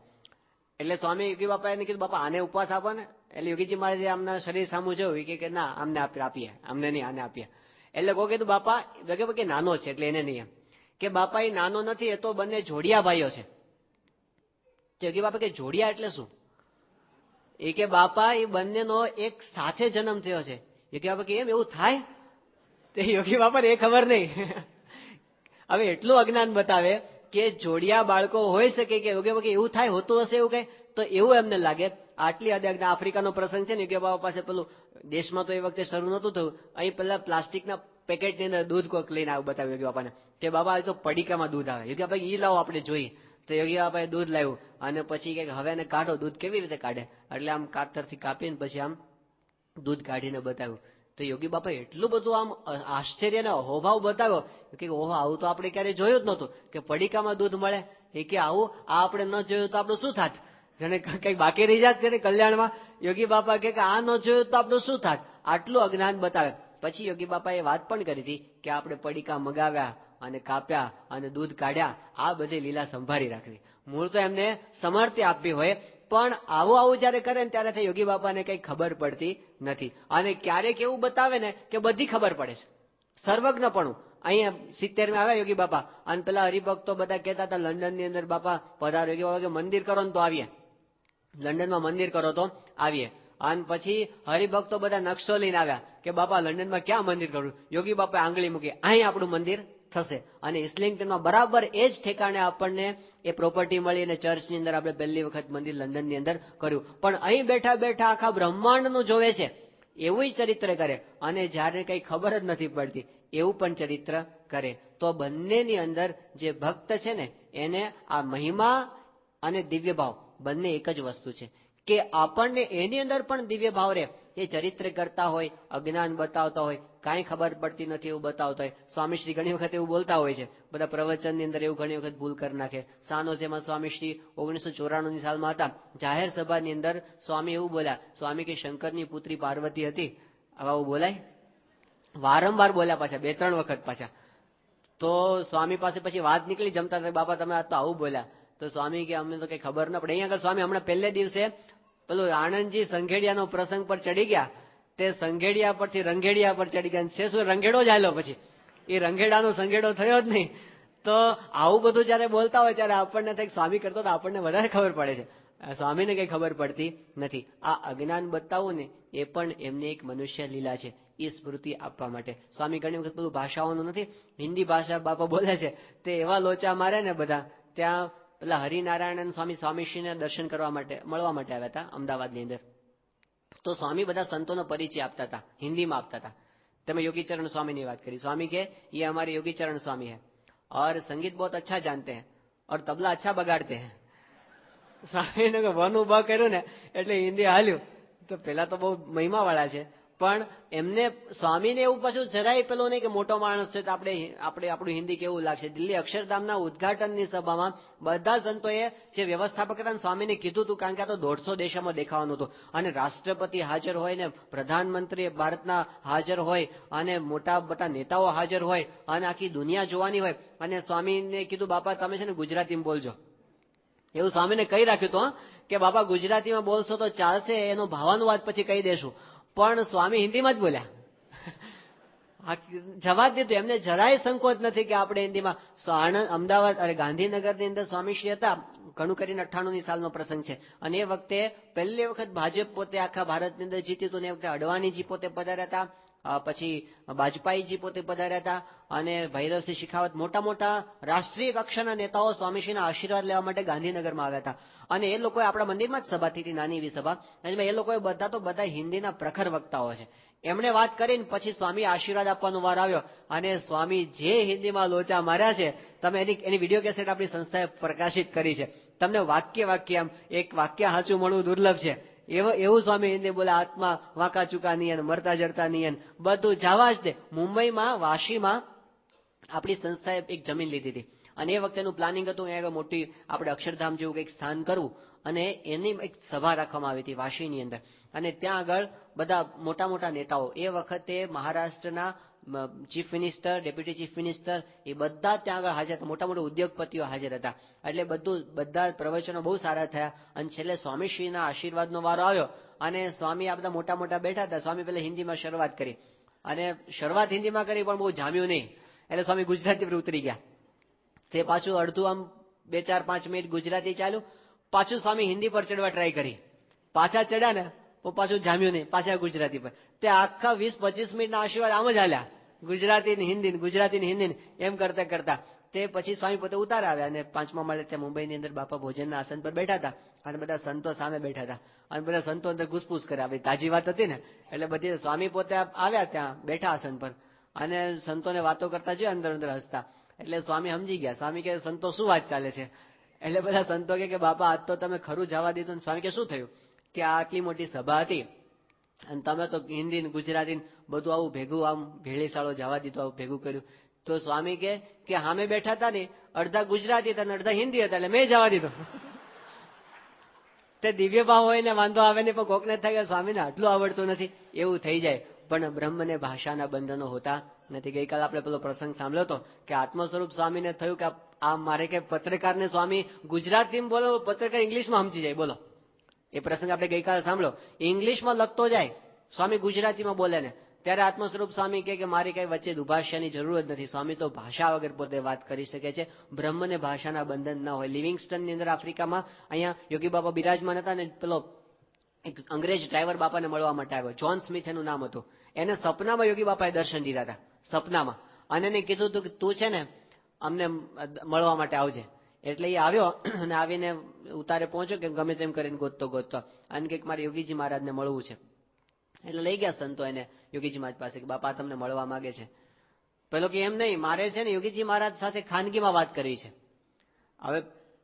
એટલે સ્વામી યોગી બાપા એને કીધું બાપા આને ઉપવાસ આપો ને એટલે યોગીજી મહારાજે આમના શરીર સામું જોયું કે ના આમને આપીએ અમને નહીં આને આપીએ એટલે કોઈ કીધું બાપા કે નાનો છે એટલે એને નહીં એમ કે બાપા એ નાનો નથી એ તો બંને જોડિયા ભાઈઓ છે યોગી બાપા કે જોડિયા એટલે શું એ કે બાપા એ બંનેનો એક સાથે જન્મ થયો છે યોગી બાપા કે એમ એવું થાય તે યોગી બાપાને એ ખબર નહીં હવે એટલું અજ્ઞાન બતાવે કે જોડિયા બાળકો હોઈ શકે કે યોગી બાપા એવું થાય હોતું હશે એવું કઈ તો એવું એમને લાગે આટલી હદે આફ્રિકાનો પ્રસંગ છે ને યોગી બાપા પાસે પેલું દેશમાં તો એ વખતે શરૂ નતું થયું અહીં પેલા પ્લાસ્ટિકના પેકેટની અંદર દૂધ કોક લઈને આવું બતાવ્યું યોગી બાપાને કે બાબા એ તો પડીકામાં દૂધ આવે યોગી બાપા એ લાવો આપણે જોઈએ તો યોગી બાપાએ દૂધ લાવ્યું અને પછી કે હવે એને કાઢો દૂધ કેવી રીતે કાઢે એટલે આમ કાતરથી કાપીને પછી આમ દૂધ કાઢીને બતાવ્યું તો યોગી બાપાએ એટલું બધું આમ આશ્ચર્ય અને અહોભાવ બતાવ્યો કે ઓહો આવું તો આપણે ક્યારેય જોયું જ નહોતું કે પડીકામાં દૂધ મળે એ કે આવું આ આપણે ન જોયું તો આપણું શું થાત જેને કઈક બાકી રહી જાત તેને કલ્યાણમાં યોગી બાપા કે આ ન જોયું તો આપણું શું થાત આટલું અજ્ઞાન બતાવે પછી યોગી બાપાએ વાત પણ કરી હતી કે આપણે પડીકા મગાવ્યા અને કાપ્યા અને દૂધ કાઢ્યા આ બધી લીલા સંભાળી રાખવી મૂળ તો એમને સમર્થ્ય આપવી હોય પણ આવું જયારે કરે ને ત્યારે યોગી બાપાને કઈ ખબર પડતી નથી અને ક્યારેક એવું બતાવે ને કે બધી ખબર પડે છે સર્વજ્ઞપણું અહીંયા 70 આવ્યા યોગી બાપા અને પેલા હરિભક્તો બધા કહેતા હતા લંડન ની અંદર બાપા પધારો યોગી બાપા કે મંદિર કરો ને તો આવીએ લંડનમાં મંદિર કરો તો આવીએ અને પછી હરિભક્તો બધા નકશો લઈને આવ્યા કે બાપા લંડનમાં ક્યાં મંદિર કરવું યોગી બાપાએ આંગળી મૂકી અહીં આપણું મંદિર થશે અને ઇસ્લિંગ્ટનમાં બરાબર એ જ ઠેકાણે આપણને એ પ્રોપર્ટી મળી અને ચર્ચની અંદર આપણે પહેલી વખત મંદિર લંડનની અંદર કર્યું પણ અહીં બેઠા બેઠા આખા બ્રહ્માંડનું જોવે છે એવું ચરિત્ર કરે અને જ્યારે કઈ ખબર જ નથી પડતી એવું પણ ચરિત્ર કરે તો બંનેની અંદર જે ભક્ત છે ને એને આ મહિમા અને દિવ્ય ભાવ બંને એક જ વસ્તુ છે કે આપણને એની અંદર પણ દિવ્ય ભાવ રહે એ ચરિત્ર કરતા હોય અજ્ઞાન બતાવતા હોય કાંઈ ખબર પડતી નથી એવું બતાવતા હોય સ્વામીશ્રી ઘણી વખત એવું બોલતા હોય છે બધા પ્રવચનની અંદર એવું ઘણી વખત ભૂલ કરી નાખે સાનો જેમાં સ્વામીશ્રી 1994 સાલમાં હતા જાહેર સભાની અંદર સ્વામી એવું બોલ્યા સ્વામી કે શંકરની પુત્રી પાર્વતી હતી આવું બોલાય વારંવાર બોલ્યા પાછા 2-3 વખત પાછા તો સ્વામી પાસે પછી વાત નીકળી જમતા બાપા તમે આ તો આવું બોલ્યા તો સ્વામી કે અમને તો કઈ ખબર ન પડે. અહીંયા આગળ સ્વામી હમણાં પહેલે દિવસે પેલું આણંદજી સંઘેડિયાનો પ્રસંગ પર ચડી ગયા, તે સંઘેડિયા પરથી રંઘેડિયા પર ચડી ગયા. છે શું રંઘેડો જ આવેલો, પછી એ રંઘેડાનો સંઘેડો થયો જ નહીં. તો આવું બધું જયારે બોલતા હોય ત્યારે આપણને કંઈક સ્વામી કરતો તો આપણને વધારે ખબર પડે છે, સ્વામીને કઈ ખબર પડતી નથી. આ અજ્ઞાન બતાવવું ને એ પણ એમની એક મનુષ્ય લીલા છે, એ સ્મૃતિ આપવા માટે. સ્વામી ઘણી વખત બધું ભાષાઓનું નથી, હિન્દી ભાષા બાપા બોલે છે, તે એવા લોચા મારે ને બધા. ત્યાં પેલા હરિનારાયણ સ્વામી સ્વામીશ્રીને દર્શન કરવા માટે મળવા માટે આવ્યા હતા અમદાવાદની અંદર. તો સ્વામી બધા સંતોનો પરિચય આપતા હતા, હિન્દીમાં આપતા હતા. તમે યોગીચરણ સ્વામીની વાત કરી. સ્વામી કે ये हमारे योगीचरण स्वामी है और संगीत बहुत अच्छा जानते हैं और तबला अच्छा बगाड़ते हैं. સ્વામીને વન ઉભા કર્યું ને એટલે હિન્દી હાલ્યું. તો પેલા તો બહુ મહિમા વાળા છે, પણ એમને સ્વામીને એવું પાછું જરાય પેલો નહીં કે મોટો માણસ છે તો આપણે આપણું હિન્દી કેવું લાગશે. દિલ્હી અક્ષરધામના ઉદઘાટનની સભામાં બધા સંતોએ જે વ્યવસ્થાપક હતા સ્વામીને કીધું હતું, કારણ કે આ તો 150 દેશોમાં દેખાવાનું હતું અને રાષ્ટ્રપતિ હાજર હોય ને પ્રધાનમંત્રી ભારતના હાજર હોય અને મોટા મોટા નેતાઓ હાજર હોય અને આખી દુનિયા જોવાની હોય. અને સ્વામીને કીધું બાપા તમે છે ને ગુજરાતીમાં બોલજો. એવું સ્વામીને કહી રાખ્યું હતું કે બાપા ગુજરાતીમાં બોલશો તો ચાલશે, એનો ભાવાનુવાદ પછી કહી દેશું. પણ સ્વામી હિન્દીમાં જ બોલ્યા, જવાબ દીધું. એમને જરાય સંકોચ નથી કે આપણે હિન્દીમાં. આણંદ અમદાવાદ અરે ગાંધીનગરની અંદર સ્વામીશ્રી હતા, ઘણું કરીને 98ની સાલનો પ્રસંગ છે. અને એ વખતે પહેલી વખત ભાજપ પોતે આખા ભારતની અંદર જીત્યું હતું. ને એ વખતે અડવાણીજી પોતે પધાર્યા હતા, પછી વાજપેયીજી પોતે પધાર્યા હતા અને ભૈરવસિંહ શેખાવત, મોટા મોટા રાષ્ટ્રીય કક્ષાના નેતાઓ સ્વામીશ્રીના આશીર્વાદ લેવા માટે ગાંધીનગરમાં આવ્યા હતા. અને એ લોકોએ આપણા મંદિરમાં જ સભા થઈ હતી, નાની એવી સભા. અને એ લોકોએ બધા હિન્દીના પ્રખર વક્તાઓ છે. એમણે વાત કરીને પછી સ્વામી આશીર્વાદ આપવાનો વાર આવ્યો અને સ્વામી જે હિન્દીમાં લોચા માર્યા છે, તમે એની વિડીયો કેસેટ આપણી સંસ્થાએ પ્રકાશિત કરી છે. તમને વાક્ય આમ એક વાક્ય સાચું મળવું દુર્લભ છે. એવું સ્વામી હિન્દી બોલે, આત્મા વાંકા ચૂકા નિયન, મરતા જરતા નિયન, બધું જવા જ દે. મુંબઈમાં વાશીમાં આપણી સંસ્થાએ એક જમીન લીધી હતી અને એ વખતેનું પ્લાનિંગ હતું અહીંયા મોટી આપણે અક્ષરધામ જેવું કંઈક સ્થાન કરવું અને એની એક સભા રાખવામાં આવી હતી વાશીની અંદર. અને ત્યાં આગળ બધા મોટા મોટા નેતાઓ, એ વખતે મહારાષ્ટ્રના chief minister, deputy chief minister, એ બધા ત્યાં આગળ હાજર હતા. મોટા મોટા ઉદ્યોગપતિઓ હાજર હતા. એટલે બધા પ્રવચનો બહુ સારા થયા. અને છેલ્લે સ્વામીશ્રીના આશીર્વાદનો વારો આવ્યો અને સ્વામી આ બધા મોટા મોટા બેઠા હતા. સ્વામી પહેલા હિન્દીમાં શરૂઆત કરી અને શરૂઆત હિન્દીમાં કરી પણ બહુ જામ્યું નહીં, એટલે સ્વામી ગુજરાતી પર ઉતરી ગયા. તે પાછું અડધું આમ 2-4-5 મિનિટ ગુજરાતી ચાલ્યું, પાછું સ્વામી હિન્દી પર ચડવા ટ્રાય કરી, પાછા ચડ્યા ને પાછું જામ્યું નહીં, પાછા ગુજરાતી પર. તે આખા 20-25 મિનિટના આશીર્વાદ આમ જ હાલ્યા, ગુજરાતી ને હિન્દી એમ કરતા કરતા. તે પછી સ્વામી પોતે ઉતાર આવ્યા અને 5મા માળે ત્યાં મુંબઈની અંદર બાપા ભોજનના આસન પર બેઠા હતા અને બધા સંતો સામે બેઠા હતા અને બધા સંતો અંદર ઘૂસપૂસ કર્યા. તાજી વાત હતી ને એટલે બધી સ્વામી પોતે આવ્યા ત્યાં બેઠા આસન પર અને સંતોને વાતો કરતા જોયા, અંદર અંદર હસતા. એટલે સ્વામી સમજી ગયા. સ્વામી કે સંતો શું વાત ચાલે છે? એટલે બધા સંતો કે બાપા આજ તો તમે ખરું જવા દીધું. સ્વામી કે શું થયું? કે આટલી મોટી સભા હતી અને તમે તો હિન્દી ગુજરાતી બધું આવું ભેગું આમ ભેળીસાળો જવા દીધું, આવું ભેગું કર્યું. તો સ્વામી કે સામે બેઠા હતા ને અડધા ગુજરાતી હતા ને અડધા હિન્દી હતા, એટલે મેં જવા દીધો. તે દિવ્ય ભાવ હોય ને વાંધો આવે ને, પણ કોકને થાય કે સ્વામીને આટલું આવડતું નથી, એવું થઈ જાય. પણ બ્રહ્મને ભાષાના બંધનો હોતા નથી. ગઈકાલે આપણે પેલો પ્રસંગ સાંભળ્યો હતો કે આત્મ સ્વરૂપ સ્વામીને થયું કે આ મારે કે પત્રકારને સ્વામી ગુજરાતીમાં બોલો, પત્રકાર ઇંગ્લિશમાં સમજી જાય. બોલો, એ પ્રસંગ આપણે ગઈકાલે સાંભળ્યો. ઇંગ્લિશમાં લખતો જાય, સ્વામી ગુજરાતીમાં બોલે ને, ત્યારે આત્મ સ્વરૂપ સ્વામી કે મારી કઈ વચ્ચે દુભાષાની જરૂર જ નથી. સ્વામી તો ભાષા વગર પોતે વાત કરી શકે છે. બ્રહ્મને ભાષાના બંધન ના હોય. લિવિંગસ્ટનની અંદર આફ્રિકામાં અહીંયા યોગી બાપા બિરાજમાન હતા ને, પેલો એક અંગ્રેજ ડ્રાઈવર બાપાને મળવા માટે આવ્યો, જ્હોન સ્મિથ એનું નામ હતું. એને સપનામાં યોગી બાપાએ દર્શન દીધા હતા, સપનામાં. અને એને કીધું હતું કે તું છે ને અમને મળવા માટે આવજે. એટલે એ આવ્યો અને આવીને ઉતારે પહોંચ્યો કે ગમે તેમ કરીને ગોતતો અને કે મારે યોગીજી મહારાજને મળવું છે. એટલે લઈ ગયા સંતો એને યોગીજી મહારાજ પાસે કે બાપા તમને મળવા માંગે છે. પેલો કે એમ નહીં, મારે છે ને યોગીજી મહારાજ સાથે ખાનગીમાં વાત કરવી છે. હવે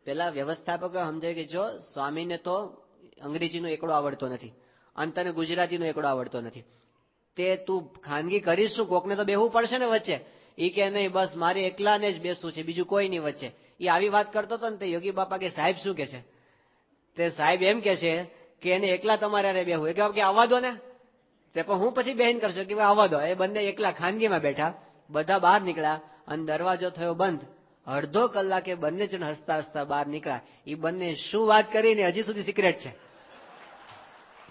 પેલા વ્યવસ્થાપકો સમજાય કે જો સ્વામીને તો અંગ્રેજીનો એકડો આવડતો નથી અને તને ગુજરાતીનો એકડો આવડતો નથી, તે તું ખાનગી કરીશ શું? કોકને તો બેહવું પડશે ને વચ્ચે. એ કે નહીં, બસ મારે એકલાને જ બેસવું છે, બીજું કોઈ નહીં વચ્ચે. એ આવી વાત કરતો હતો ને તે યોગી બાપા કે સાહેબ શું કે છે? તે સાહેબ એમ કે છે કે એને એકલા તમારે બેહવું. કે આવવા દો ને. તે પણ હું પછી બહેન કરશો કે આવવા દો. એ બંને એકલા ખાનગીમાં બેઠા, બધા બહાર નીકળ્યા અને દરવાજો થયો બંધ અડધો કલાકે બંને જણ હસતા હસતા બહાર નીકળ્યા. એ બંને શું વાત કરીને હજી સુધી સિક્રેટ છે,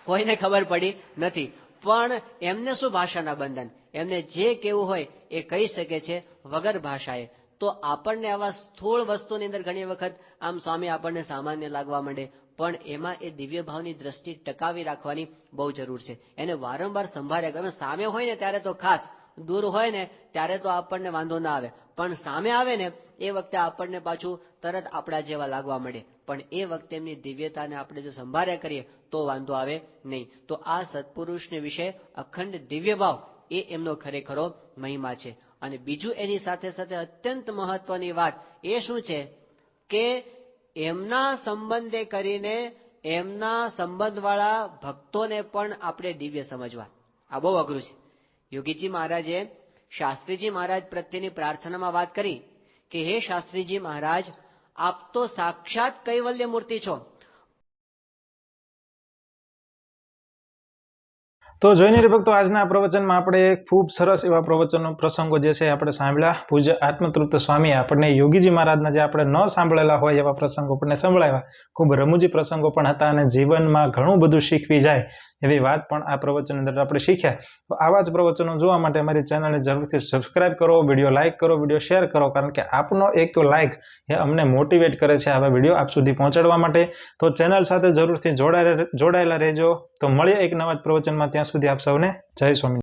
કોઈને ખબર પડી નથી. પણ એમને શું ભાષાના બંધન, એમને જે કેવું હોય એ કહી શકે છે વગર ભાષાએ. તો આપણને આવા સ્થૂળ વસ્તુની અંદર ઘણી વખત આમ સ્વામી આપણને સામાન્ય લાગવા માંડે, પણ એમાં એ દિવ્ય ભાવની દ્રષ્ટિ ટકાવી રાખવાની બહુ જરૂર છે. એને વારંવાર સંભાળ્યા કરે. સામે હોય ને ત્યારે તો ખાસ, દૂર હોય ને ત્યારે તો આપણને વાંધો ના આવે, પણ સામે આવે ને એ વખતે આપણને પાછું તરત આપણા જેવા લાગવા મળે. પણ એ વખતે એમની દિવ્યતાને આપણે જો સંભાળ્યા કરીએ તો વાંધો આવે નહીં. તો આ સત્પુરુષને વિશે અખંડ દિવ્ય ભાવ એ એમનો ખરેખરો મહિમા છે. અને બીજું એની સાથે સાથે અત્યંત મહત્વની વાત એ શું છે કે એમના સંબંધે કરીને એમના સંબંધવાળા ભક્તોને પણ આપણે દિવ્ય સમજવા. આ બહુ અઘરું છે. યોગીજી મહારાજે શાસ્ત્રીજી મહારાજ પ્રત્યેની પ્રાર્થનામાં વાત કરી કે હે શાસ્ત્રીજી મહારાજ, આપ તો સાક્ષાત કૈવલ્ય મૂર્તિ છો. તો જોઈને ભક્તો, આજના આ પ્રવચનમાં આપણે ખૂબ સરસ એવા પ્રવચનો પ્રસંગો જે છે આપણે સાંભળ્યા. પૂજ્ય આત્મતૃપ્ત સ્વામી આપણને યોગીજી મહારાજના જે આપણે ન સાંભળેલા હોય એવા પ્રસંગો આપણને સંભળાવ્યા. ખૂબ રમૂજી પ્રસંગો પણ હતા અને જીવનમાં ઘણું બધું શીખવી જાય એવી વાત પણ આ પ્રવચન અંદર આપણે શીખ્યા. તો આવા જ પ્રવચનો જોવા માટે અમારી ચેનલને જરૂરથી સબસ્ક્રાઇબ કરો, વિડીયો લાઇક કરો, વિડીયો શેર કરો, કારણ કે આપનો એક લાઇક એ અમને મોટિવેટ કરે છે આવા વિડીયો આપ સુધી પહોંચાડવા માટે. તો ચેનલ સાથે જરૂરથી જોડાયેલા રહેજો. તો મળીએ એક નવા જ પ્રવચનમાં. ત્યાં સુધી આપ સૌને જય સ્વામી.